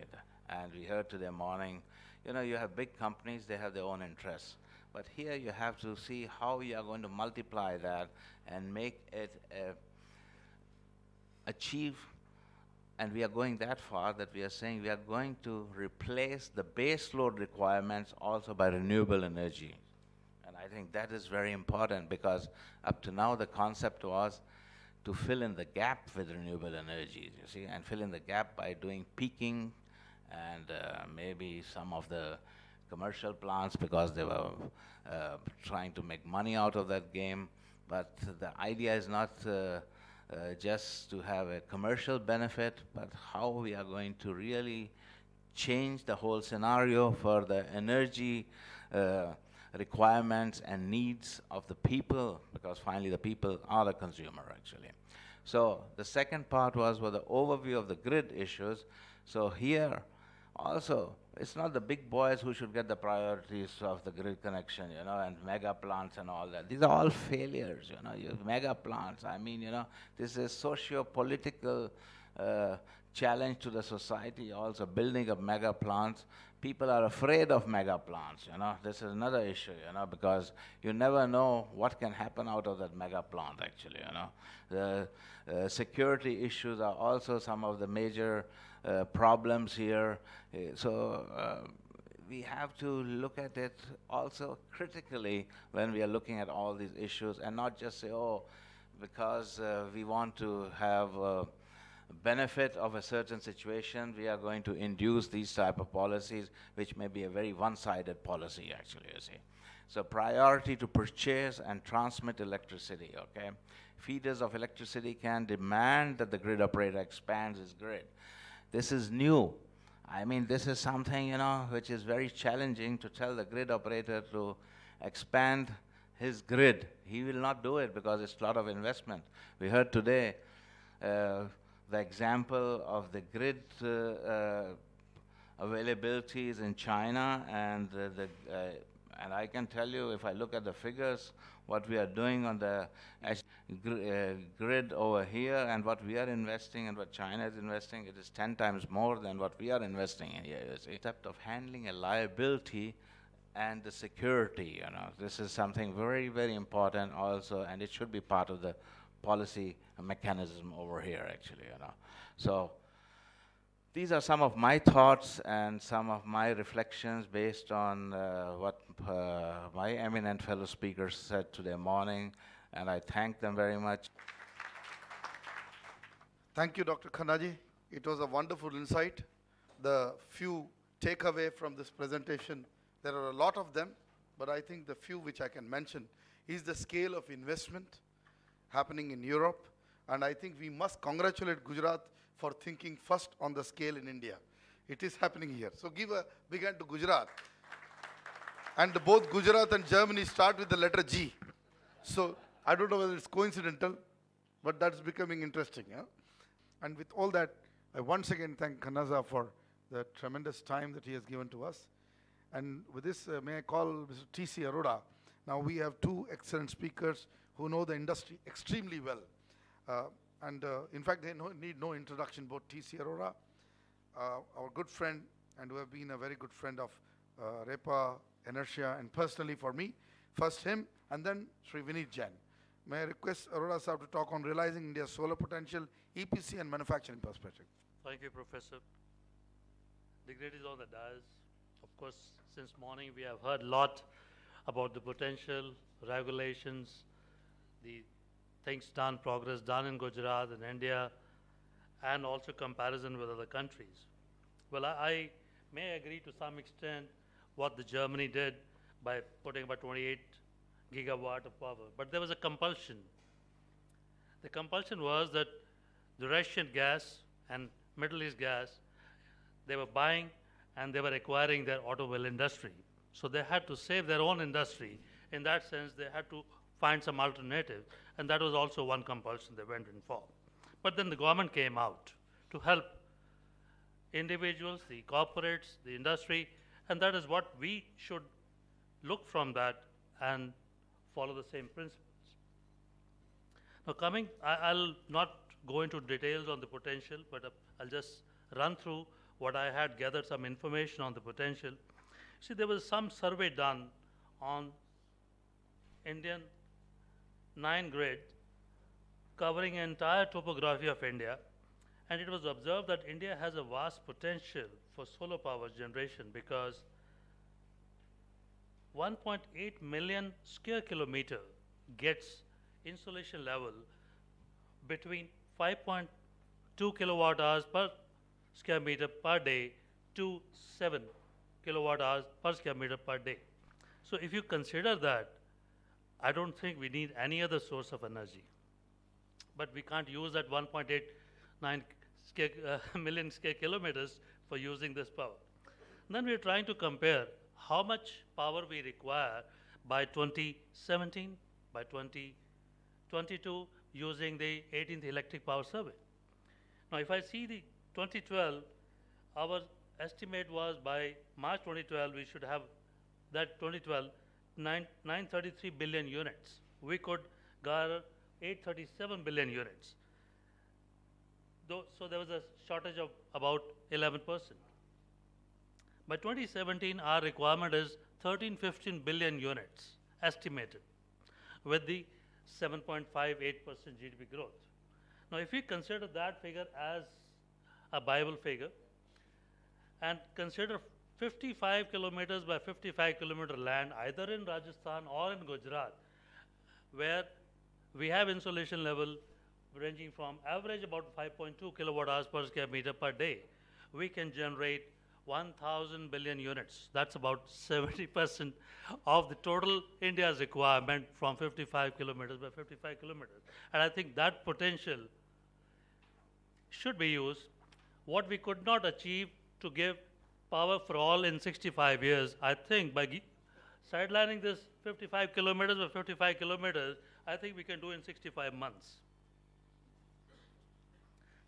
And we heard today morning, you know, you have big companies, they have their own interests. But here you have to see how you are going to multiply that and make it achieve. And we are going that far that we are saying we are going to replace the base load requirements also by renewable energy. And I think that is very important, because up to now the concept was to fill in the gap with renewable energy, you see, and fill in the gap by doing peaking and maybe some of the commercial plants, because they were trying to make money out of that game. But the idea is not just to have a commercial benefit, but how we are going to really change the whole scenario for the energy requirements and needs of the people, because finally the people are the consumer, actually. So the second part was the overview of the grid issues. So here also, it's not the big boys who should get the priorities of the grid connection, you know, and mega plants and all that. These are all failures, you know, mega plants. I mean, you know, this is socio-political challenge to the society also, building of mega plants. People are afraid of mega plants, you know. This is another issue, you know, because you never know what can happen out of that mega plant, actually, you know. The security issues are also some of the major problems here. We have to look at it also critically when we are looking at all these issues, and not just say, oh, because we want to have benefit of a certain situation, we are going to induce these type of policies, which may be a very one-sided policy, actually, you see. So priority to purchase and transmit electricity, okay? Feeders of electricity can demand that the grid operator expands his grid. This is new. I mean, this is something, you know, which is very challenging to tell the grid operator to expand his grid. He will not do it because it's a lot of investment. We heard today the example of the grid availabilities in China, and and I can tell you, if I look at the figures, what we are doing on the grid over here and what we are investing and what China is investing, it is 10 times more than what we are investing in here, you see. The concept of handling a liability and the security, you know, this is something very, very important also, and it should be part of the policy mechanism over here, actually, you know. So these are some of my thoughts and some of my reflections based on what my eminent fellow speakers said today morning, and I thank them very much. Thank you, Dr. Khannaji. It was a wonderful insight. The few takeaway from this presentation, there are a lot of them, but I think the few which I can mention is the scale of investment happening in Europe, and I think we must congratulate Gujarat for thinking first on the scale in India. It is happening here. So give a big hand to Gujarat. And both Gujarat and Germany start with the letter G. So I don't know whether it's coincidental, but that's becoming interesting. Yeah? And with all that, I once again thank Kanaza for the tremendous time that he has given to us. And with this, may I call Mr. T.C. Arora. Now we have two excellent speakers who know the industry extremely well. In fact, they need no introduction, both T.C. Arora, our good friend, and who have been a very good friend of REPA, ENERTIA, and personally for me. First him, and then Sri Vineet Jain. May I request Arora Sahab to talk on realizing India's solar potential, EPC and manufacturing perspective. Thank you, Professor. Dignitaries on the dais. Of course, since morning we have heard a lot about the potential, regulations, the things done, progress done in Gujarat and India, and also comparison with other countries. Well, I may agree to some extent what the Germany did by putting about 28 gigawatt of power, but there was a compulsion. The compulsion was that the Russian gas and Middle East gas, they were buying and they were acquiring their automobile industry. So they had to save their own industry. In that sense, they had to find some alternative, and that was also one compulsion they went in for. But then the government came out to help individuals, the corporates, the industry, and that is what we should look from that and follow the same principles. Now I'll not go into details on the potential, but I'll just run through what I had gathered some information on the potential. See, there was some survey done on Indian 9 grid covering entire topography of India, and it was observed that India has a vast potential for solar power generation because 1.8 million square kilometer gets insolation level between 5.2 kilowatt hours per square meter per day to 7 kilowatt hours per square meter per day. So if you consider that, I don't think we need any other source of energy. But we can't use that 1.89 million square kilometers for using this power. And then we're trying to compare how much power we require by 2017, by 2022, using the 18th Electric Power Survey. Now, if I see the 2012, our estimate was by March 2012, we should have that 2012, 933 billion units. We could garner 837 billion units. So there was a shortage of about 11%. By 2017, our requirement is 15 billion units estimated with the 7.58% GDP growth. Now, if we consider that figure as a Bible figure and consider 55 kilometers by 55 kilometer land either in Rajasthan or in Gujarat, where we have insolation level ranging from average about 5.2 kilowatt hours per square meter per day, we can generate 1,000 billion units. That's about 70% of the total India's requirement from 55 kilometers by 55 kilometers. And I think that potential should be used. What we could not achieve to give power for all in 65 years, I think by sidelining this 55 kilometers by 55 kilometers, I think we can do in 65 months.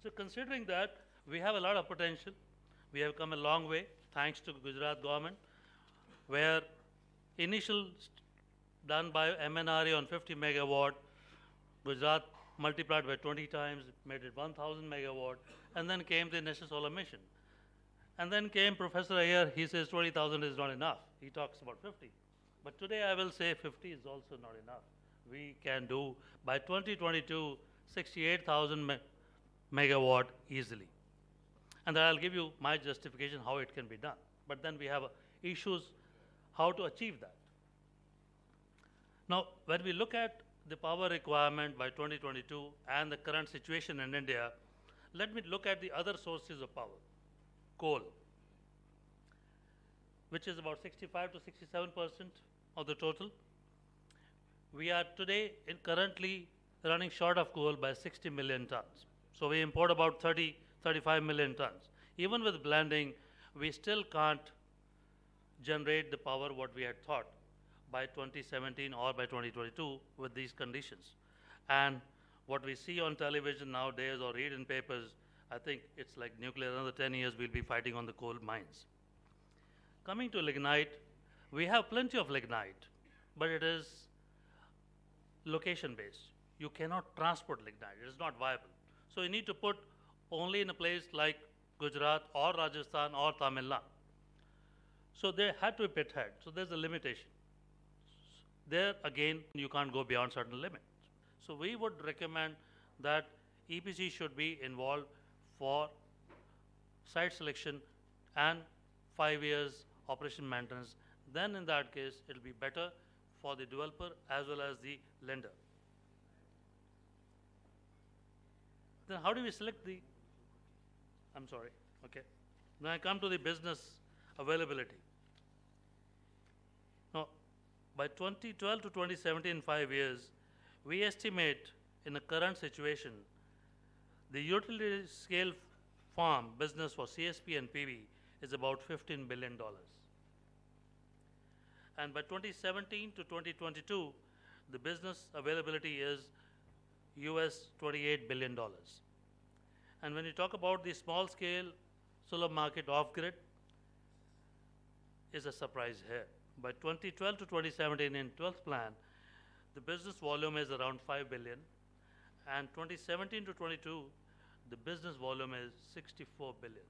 So considering that, we have a lot of potential. We have come a long way, thanks to Gujarat government, where initial done by MNRE on 50 megawatt, Gujarat multiplied by 20 times, made it 1,000 megawatt, and then came the National Solar Mission. And then came Professor Iyer, he says 20,000 is not enough. He talks about 50. But today I will say 50 is also not enough. We can do, by 2022, 68,000 megawatt easily. And I'll give you my justification how it can be done. But then we have issues how to achieve that. Now, when we look at the power requirement by 2022 and the current situation in India, let me look at the other sources of power. Coal, which is about 65 to 67% of the total. We are today currently running short of coal by 60 million tons. So we import about 35 million tons. Even with blending, we still can't generate the power what we had thought. by 2017 or by 2022 with these conditions. And what we see on television nowadays or read in papers, I think it's like nuclear. Another 10 years, we'll be fighting on the coal mines. Coming to lignite, we have plenty of lignite, but it is location-based. You cannot transport lignite. It is not viable. So you need to put only in a place like Gujarat or Rajasthan or Tamil Nadu. So they had to be pit head. So there's a limitation. There, again, you can't go beyond certain limits. So we would recommend that EPC should be involved for site selection and 5 years operation maintenance. Then in that case, it'll be better for the developer as well as the lender. Then how do we select the, I'm sorry, okay. Then I come to the business availability. Now, by 2012 to 2017, 5 years, we estimate in the current situation, the utility scale farm business for CSP and PV is about $15 billion. And by 2017 to 2022, the business availability is US $28 billion. And when you talk about the small scale solar market off grid, is a surprise here. By 2012 to 2017 in 12th plan, the business volume is around 5 billion, and 2017 to 22, the business volume is 64 billion.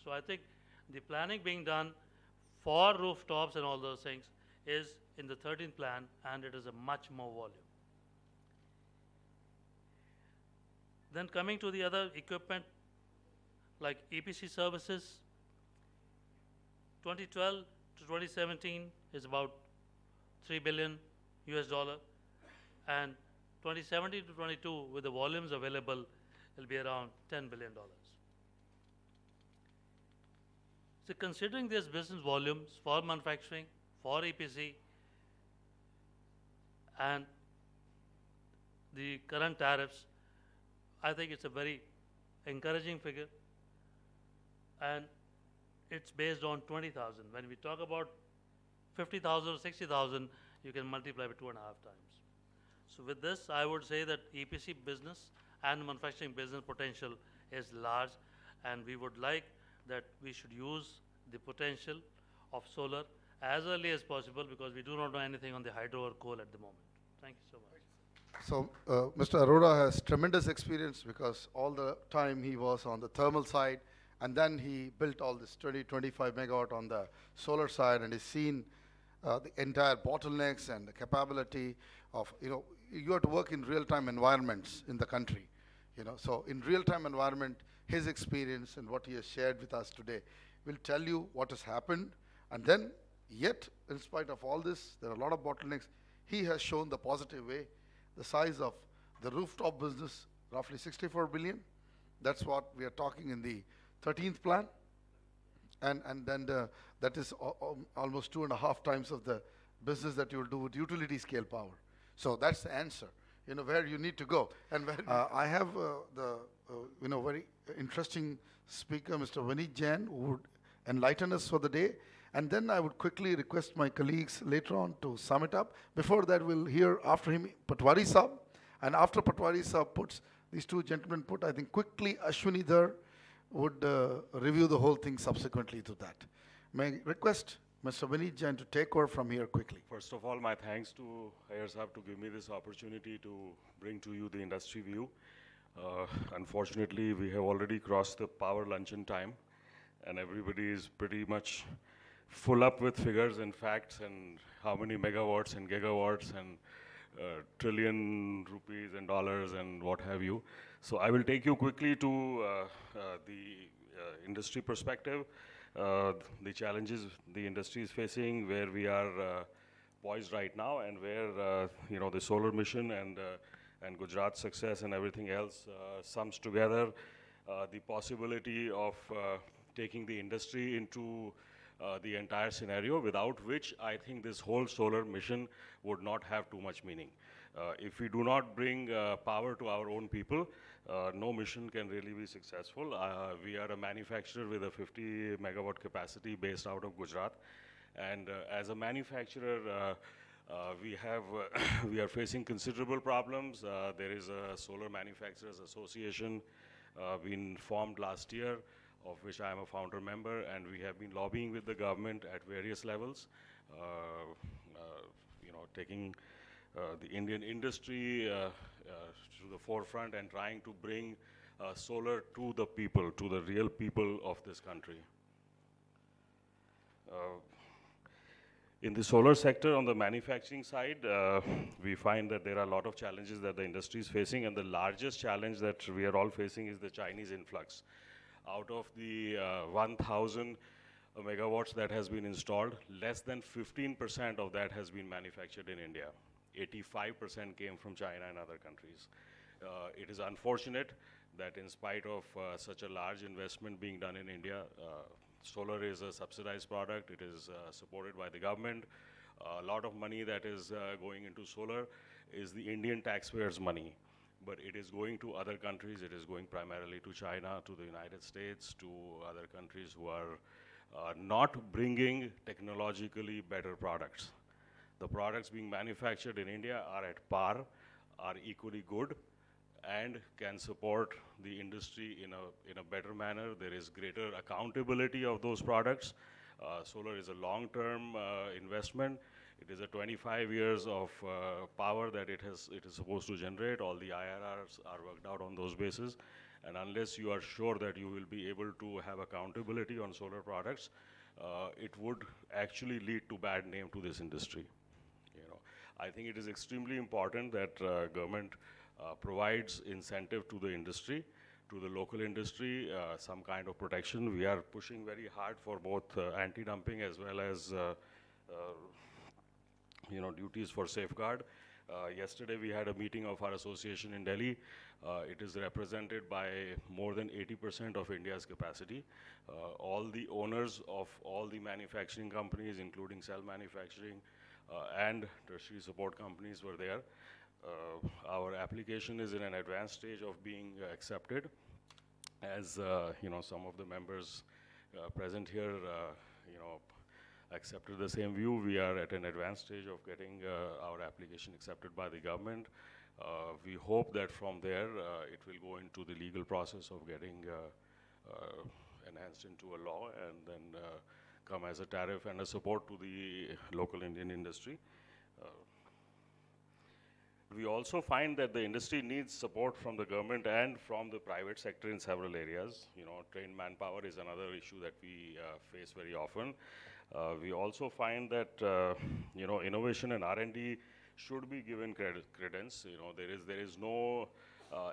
So I think the planning being done for rooftops and all those things is in the 13th plan, and it is a much more volume. Then coming to the other equipment, like EPC services, 2012 to 2017 is about 3 billion US dollar, and 2017 to 22 with the volumes available will be around $10 billion. So considering these business volumes for manufacturing, for EPC, and the current tariffs, I think it's a very encouraging figure, and it's based on 20,000. When we talk about 50,000 or 60,000, you can multiply by 2.5 times. So with this, I would say that EPC business and manufacturing business potential is large, and we would like that we should use the potential of solar as early as possible, because we do not know anything on the hydro or coal at the moment. Thank you so much. So Mr. Arora has tremendous experience, because all the time he was on the thermal side, and then he built all this 25 megawatt on the solar side, and he's seen the entire bottlenecks and the capability of, you have to work in real-time environments in the country, So in real-time environment, his experience and what he has shared with us today will tell you what has happened. And then, yet, in spite of all this, there are a lot of bottlenecks. He has shown the positive way. The size of the rooftop business, roughly 64 billion. That's what we are talking in the 13th plan. And then that is almost 2.5 times of the business that you will do with utility scale power. So that's the answer, where you need to go. And where I have very interesting speaker, Mr. Vineet Jain, who would enlighten us for the day. And then I would quickly request my colleagues later on to sum it up. Before that, we'll hear after him Patwari Saab. And after Patwari Saab puts, these two gentlemen put, I think quickly Ashwini Dhar would review the whole thing subsequently to that. May I request Mr. Vineet Jain to take over from here quickly. First of all, my thanks to Iyer Saab to give me this opportunity to bring to you the industry view. Unfortunately, we have already crossed the power luncheon time, and everybody is pretty much full up with figures and facts and how many megawatts and gigawatts and trillion rupees and dollars and what have you. So I will take you quickly to the industry perspective, the challenges the industry is facing, where we are poised right now, and where the solar mission and Gujarat's success and everything else sums together, the possibility of taking the industry into the entire scenario, without which I think this whole solar mission would not have too much meaning. If we do not bring power to our own people, no mission can really be successful. We are a manufacturer with a 50 megawatt capacity based out of Gujarat. And as a manufacturer, We are facing considerable problems. There is a Solar Manufacturers Association been formed last year, of which I am a founder member, and we have been lobbying with the government at various levels, taking the Indian industry to the forefront and trying to bring solar to the people, to the real people of this country. In the solar sector, on the manufacturing side, we find that there are a lot of challenges that the industry is facing, and the largest challenge that we are all facing is the Chinese influx. Out of the 1,000 megawatts that has been installed, less than 15% of that has been manufactured in India. 85% came from China and other countries. It is unfortunate that in spite of such a large investment being done in India, solar is a subsidized product. It is supported by the government. A lot of money that is going into solar is the Indian taxpayers' money. But it is going to other countries. It is going primarily to China, to the United States, to other countries who are not bringing technologically better products. The products being manufactured in India are at par, are equally good, and can support the industry in a better manner. There is greater accountability of those products. Solar is a long-term investment. It is a 25 years of power that it is supposed to generate. All the IRRs are worked out on those bases. And unless you are sure that you will be able to have accountability on solar products, it would actually lead to bad name to this industry. I think it is extremely important that government provides incentive to the industry, to the local industry, some kind of protection. We are pushing very hard for both anti-dumping as well as duties for safeguard. Yesterday we had a meeting of our association in Delhi. It is represented by more than 80% of India's capacity. All the owners of all the manufacturing companies, including cell manufacturing and tertiary support companies, were there. Our application is in an advanced stage of being accepted. As some of the members present here, accepted the same view. We are at an advanced stage of getting our application accepted by the government. We hope that from there it will go into the legal process of getting enhanced into a law and then come as a tariff and a support to the local Indian industry. We also find that the industry needs support from the government and from the private sector in several areas. Trained manpower is another issue that we face very often. We also find that innovation and R&D should be given credence. There is no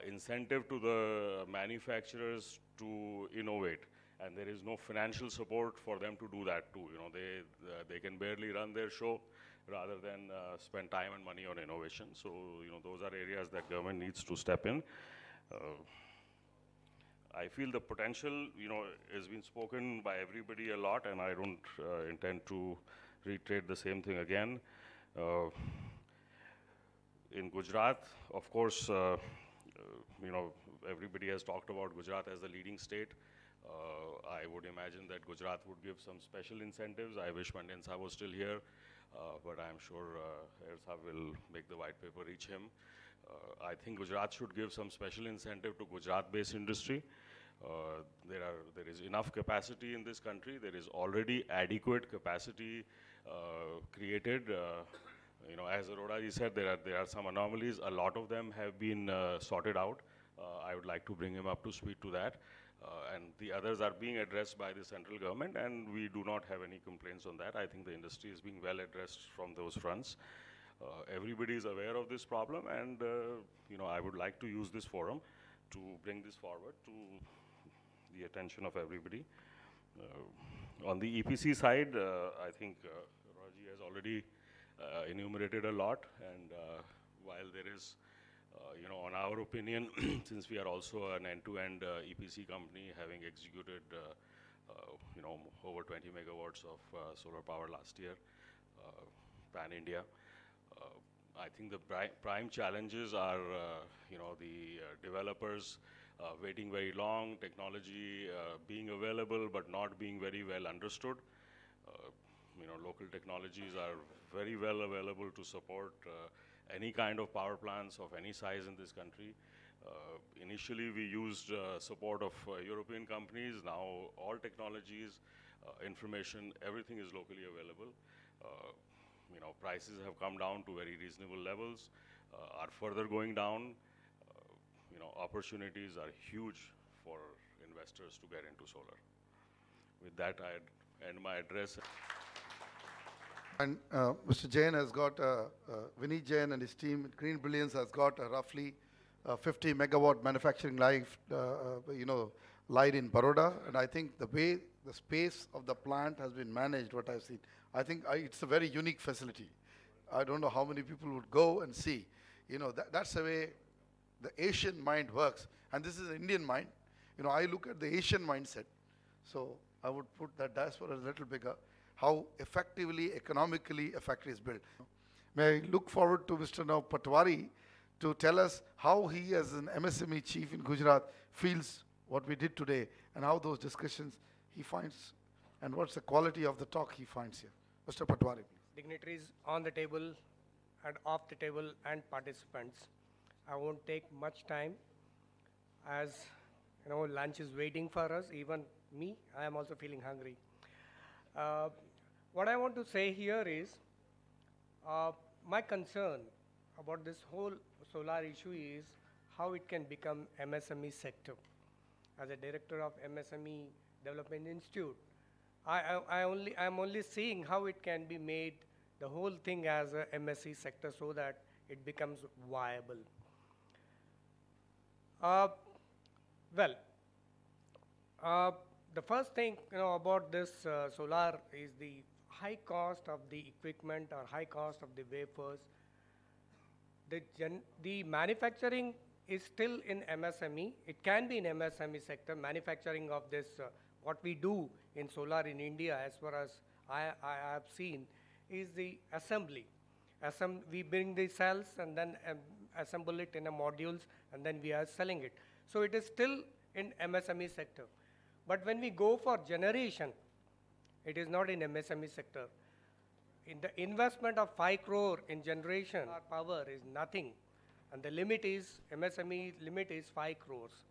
incentive to the manufacturers to innovate, and there is no financial support for them to do that too. They can barely run their show rather than spend time and money on innovation. So those are areas that government needs to step in. I feel the potential, has been spoken by everybody a lot, and I don't intend to reiterate the same thing again. In Gujarat, of course, everybody has talked about Gujarat as the leading state. I would imagine that Gujarat would give some special incentives. I wish Mandian Sahab was still here, but I'm sure Sahab will make the white paper reach him. I think Gujarat should give some special incentive to Gujarat-based industry. There is enough capacity in this country. There is already adequate capacity created. As Arora ji said, there are some anomalies. A lot of them have been sorted out. I would like to bring him up to speed to that. And the others are being addressed by the central government, and we do not have any complaints on that. I think the industry is being well addressed from those fronts. Everybody is aware of this problem, and I would like to use this forum to bring this forward to the attention of everybody. On the EPC side, I think Raji has already enumerated a lot, and while there is on our opinion, since we are also an end-to-end EPC company, having executed, over 20 megawatts of solar power last year, pan-India, I think the prime challenges are, the developers waiting very long, technology being available but not being very well understood. local technologies are very well available to support any kind of power plants of any size in this country. Initially, we used support of European companies. Now, all technologies, information, everything is locally available. Prices have come down to very reasonable levels, are further going down. Opportunities are huge for investors to get into solar. With that, I end my address. And Mr. Jain has got, Vineet Jain and his team, Green Brilliance has got a roughly 50 megawatt manufacturing line in Baroda. And I think the way the space of the plant has been managed, what I've seen, I think it's a very unique facility. I don't know how many people would go and see. That's the way the Asian mind works. And this is an Indian mind. I look at the Asian mindset. So I would put that diaspora a little bigger, how effectively, economically a factory is built. May I look forward to Mr. Now Patwari to tell us how he, as an MSME chief in Gujarat, feels what we did today and how those discussions he finds and what's the quality of the talk he finds here. Mr. Patwari, please. Dignitaries on the table and off the table and participants. I won't take much time as lunch is waiting for us. Even me, I am also feeling hungry. What I want to say here is my concern about this whole solar issue is how it can become MSME sector. As a director of MSME Development Institute, I'm only seeing how it can be made the whole thing as a MSE sector so that it becomes viable. The first thing about this solar is the high cost of the equipment or high cost of the wafers. The manufacturing is still in MSME. It can be in MSME sector. Manufacturing of this, what we do in solar in India, as far as I have seen, is the assembly. We bring the cells and then assemble it in a modules, and then we are selling it. So it is still in MSME sector. But when we go for generation, it is not in MSME sector. In the investment of 5 crore in generation, our power is nothing. And the limit is, MSME limit is 5 crores.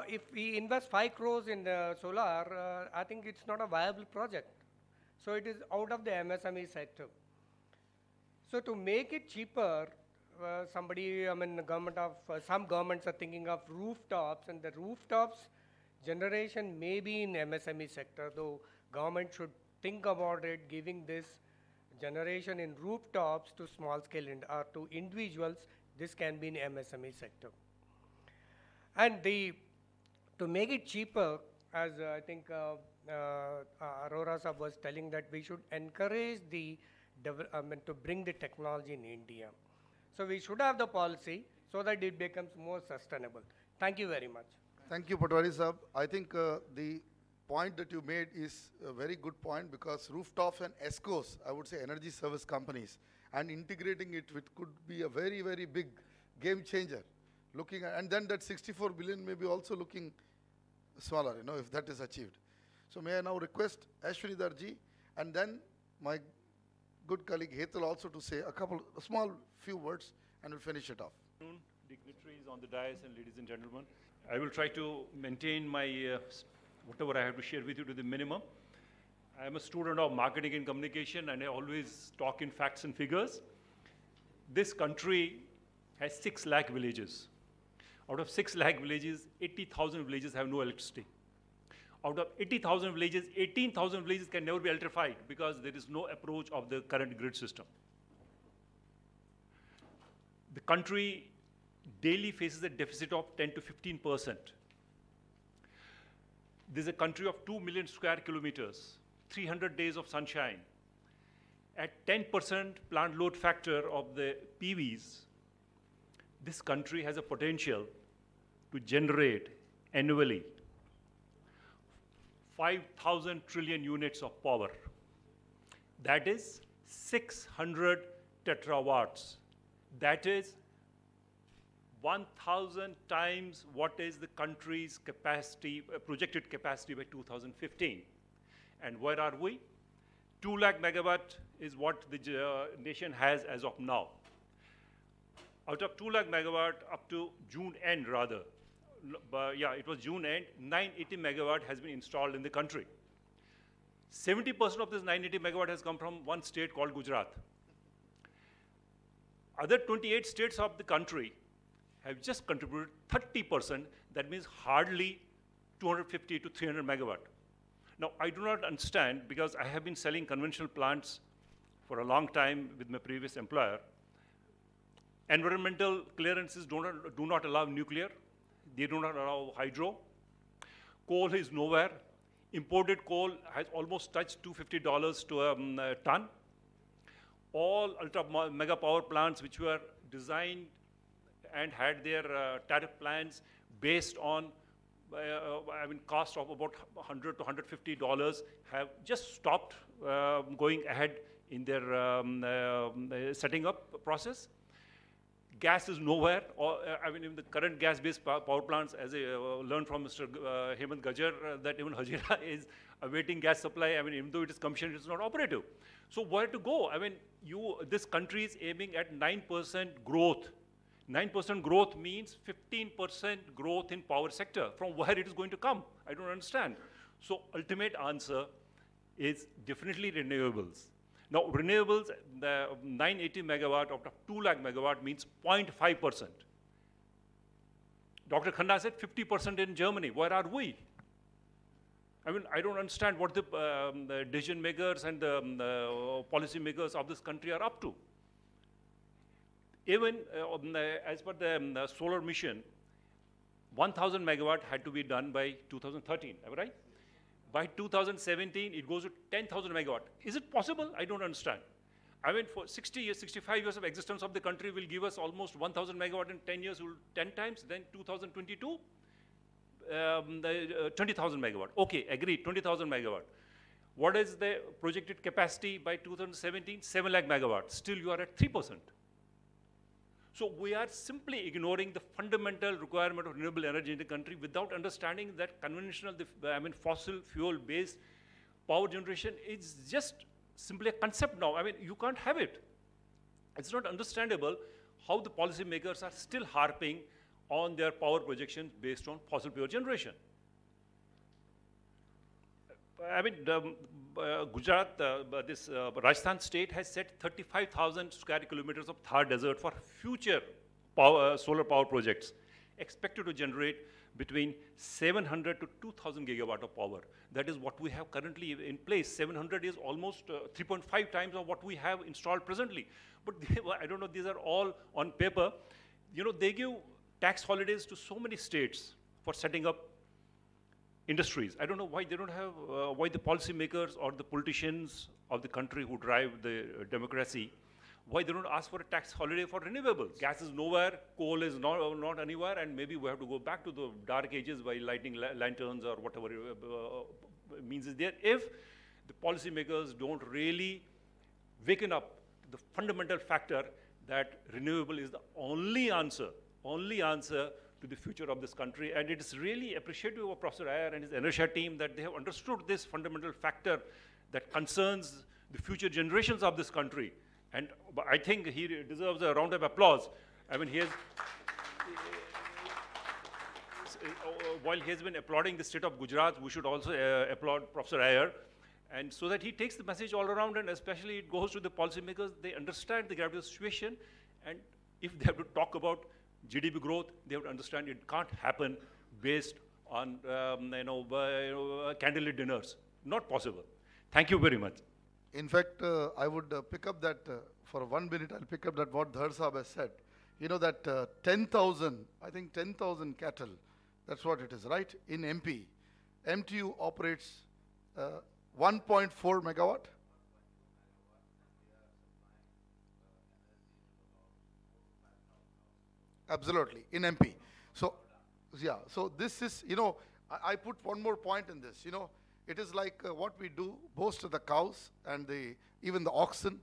If we invest 5 crores in the solar, I think it's not a viable project. So it is out of the MSME sector. So to make it cheaper, some governments are thinking of rooftops, and the rooftops generation may be in MSME sector, though government should think about it, giving this generation in rooftops to small scale or to individuals. This can be in MSME sector. And to make it cheaper, as I think Arora Sahab was telling, that we should encourage to bring the technology in India. So we should have the policy so that it becomes more sustainable. Thank you very much. Thank you, Patwari Sahab. I think the point that you made is a very good point, because rooftops and ESCOs, I would say energy service companies, and integrating it with could be a very, very big game changer. Looking at, and then that 64 billion may be also looking smaller, if that is achieved. So may I now request Ashwini Darji and then my good colleague Hetal also to say a small few words, and we'll finish it off. Dignitaries on the dais and ladies and gentlemen, I will try to maintain my whatever I have to share with you to the minimum. I am a student of marketing and communication, and I always talk in facts and figures. This country has 6 lakh villages. Out of 6 lakh villages, 80,000 villages have no electricity. Out of 80,000 villages, 18,000 villages can never be electrified because there is no approach of the current grid system. The country daily faces a deficit of 10 to 15%. This is a country of 2 million square kilometers, 300 days of sunshine. At 10% plant load factor of the PVs, this country has a potential to generate annually 5,000 trillion units of power. That is 600 tetrawatts. That is 1,000 times what is the country's capacity, projected capacity by 2015. And where are we? 2 lakh megawatt is what the nation has as of now. Out of 2 lakh megawatt up to June end rather, yeah, it was June end, 980 megawatt has been installed in the country. 70% of this 980 megawatt has come from one state called Gujarat. Other 28 states of the country have just contributed 30%, that means hardly 250 to 300 megawatt. Now, I do not understand, because I have been selling conventional plants for a long time with my previous employer. Environmental clearances do not allow nuclear. They do not allow hydro. Coal is nowhere. Imported coal has almost touched $250 to a ton. All ultra mega power plants which were designed and had their tariff plans based on cost of about $100 to $150 have just stopped going ahead in their setting up process. Gas is nowhere. Even the current gas-based power plants, as I learned from Mr. Hemant Gajar, that even Hazira is awaiting gas supply. Even though it is commissioned, it's not operative. So where to go? This country is aiming at 9% growth. 9% growth means 15% growth in power sector. From where it is going to come? I don't understand. So ultimate answer is definitely renewables. Now, renewables, the 980 megawatt out of 2 lakh megawatt means 0.5%. Dr. Khanna said 50% in Germany. Where are we? I don't understand what the decision makers and the policy makers of this country are up to. Even as per the solar mission, 1,000 megawatt had to be done by 2013, am I right? By 2017, it goes to 10,000 megawatt. Is it possible? I don't understand. For 60 years, 65 years of existence of the country will give us almost 1,000 megawatt in 10 years, 10 times. Then 2022, 20,000 megawatt. Okay, agreed, 20,000 megawatt. What is the projected capacity by 2017? 7 lakh megawatt. Still, you are at 3%. So we are simply ignoring the fundamental requirement of renewable energy in the country without understanding that conventional, fossil fuel-based power generation is just simply a concept now. You can't have it. It's not understandable how the policymakers are still harping on their power projections based on fossil fuel generation. Gujarat, Rajasthan state has set 35,000 square kilometers of Thar desert for future solar power projects, expected to generate between 700 to 2,000 gigawatt of power. That is what we have currently in place. 700 is almost 3.5 times of what we have installed presently. But I don't know, these are all on paper. They give tax holidays to so many states for setting up industries. I don't know why they don't have, why the policymakers or the politicians of the country who drive the democracy, why they don't ask for a tax holiday for renewables. Gas is nowhere, coal is not anywhere, and maybe we have to go back to the dark ages by lighting lanterns or whatever means is there. If the policymakers don't really waken up the fundamental factor that renewable is the only answer to the future of this country. And it is really appreciative of Professor Iyer and his ENERTIA team that they have understood this fundamental factor that concerns the future generations of this country. And I think he deserves a round of applause. While he has been applauding the state of Gujarat, we should also applaud Professor Iyer. And so that he takes the message all around, and especially it goes to the policymakers. They understand the gravity of the situation, and if they have to talk about GDP growth, they have to understand it can't happen based on candlelit dinners. Not possible. Thank you very much. In fact, I would pick up that, for 1 minute, I'll pick up that what Dhar Saab has said. That 10,000, I think 10,000 cattle, that's what it is, right? In MP, MTU operates 1.4 megawatt. Absolutely, in MP. So, yeah, so this is, I put one more point in this, it is like what we do, most of the cows and even the oxen,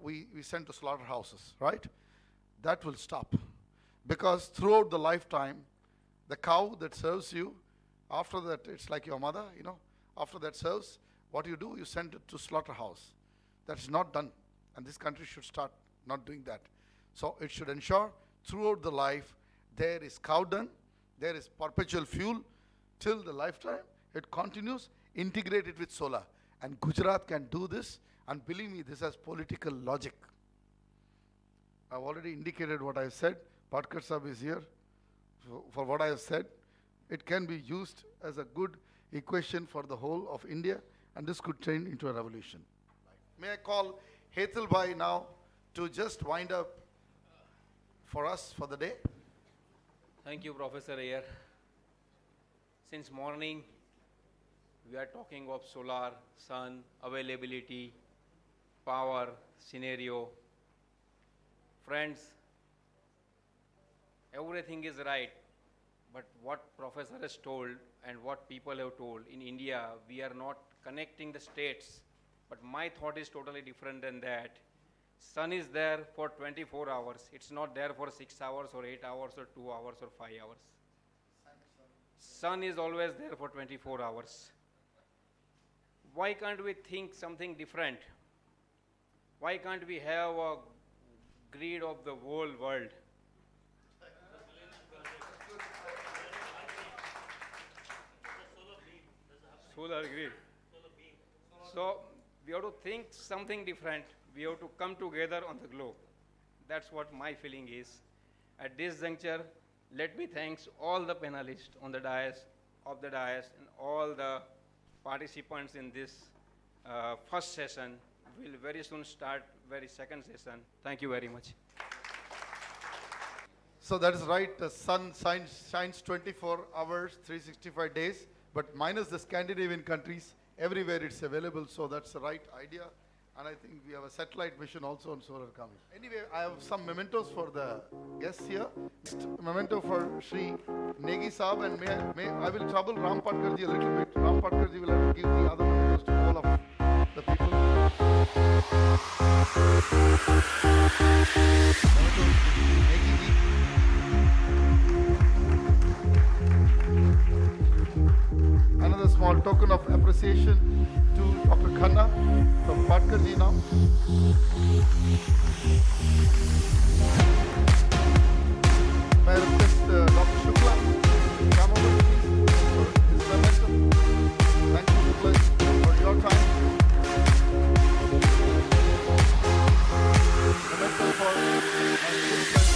we send to slaughterhouses, right? That will stop. Because throughout the lifetime, the cow that serves you, after that, it's like your mother, after that serves, What you do, you send it to slaughterhouse. That's not done. And this country should start not doing that. So it should ensure throughout the life there is cow dung, there is perpetual fuel till the lifetime. It continues, integrate it with solar. And Gujarat can do this, and believe me, this has political logic. I've already indicated what I said. Patkar Sahab is here for what I have said. It can be used as a good equation for the whole of India, and this could turn into a revolution. May I call Hetal Bhai now to just wind up for us for the day. Thank you, Professor Ayer. Since morning, we are talking of solar, sun, availability, power, scenario. Friends, everything is right, but what Professor has told and what people have told, in India, we are not connecting the states, but my thought is totally different than that. Sun is there for 24 hours. It's not there for 6 hours or 8 hours or 2 hours or 5 hours. Sun is always there for 24 hours. Why can't we think something different? Why can't we have a grid of the whole world? Solar grid. So we have to think something different. We have to come together on the globe. That's what my feeling is. At this juncture, let me thank all the panelists on the dais, and all the participants in this first session. We'll very soon start very second session. Thank you very much. So that is right. The sun shines 24 hours, 365 days, but minus the Scandinavian countries, everywhere it's available. So that's the right idea. And I think we have a satellite mission also on solar coming. Anyway, I have some mementos for the guests here. Next memento for Shri Negi Saab, and I will trouble Ram Patkarji a little bit. Ram Patkarji will have to give the other mementos to all of the people. Another small token of appreciation to Dr. Khanna from Patkarji now. May I request Dr. Shukla to come over please for his memento. Thank you, Shukla, for your time. Memento for my good friend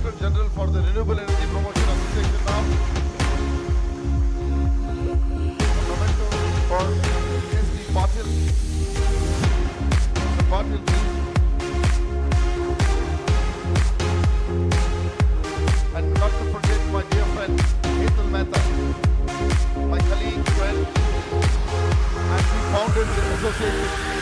Renewable. General for the Renewable Energy Promotion Association now. A memento for S.D. Patil. Mr. Patil, please. And not to forget my dear friend, Hetal Mehta, my colleague, friend, and we founded the association.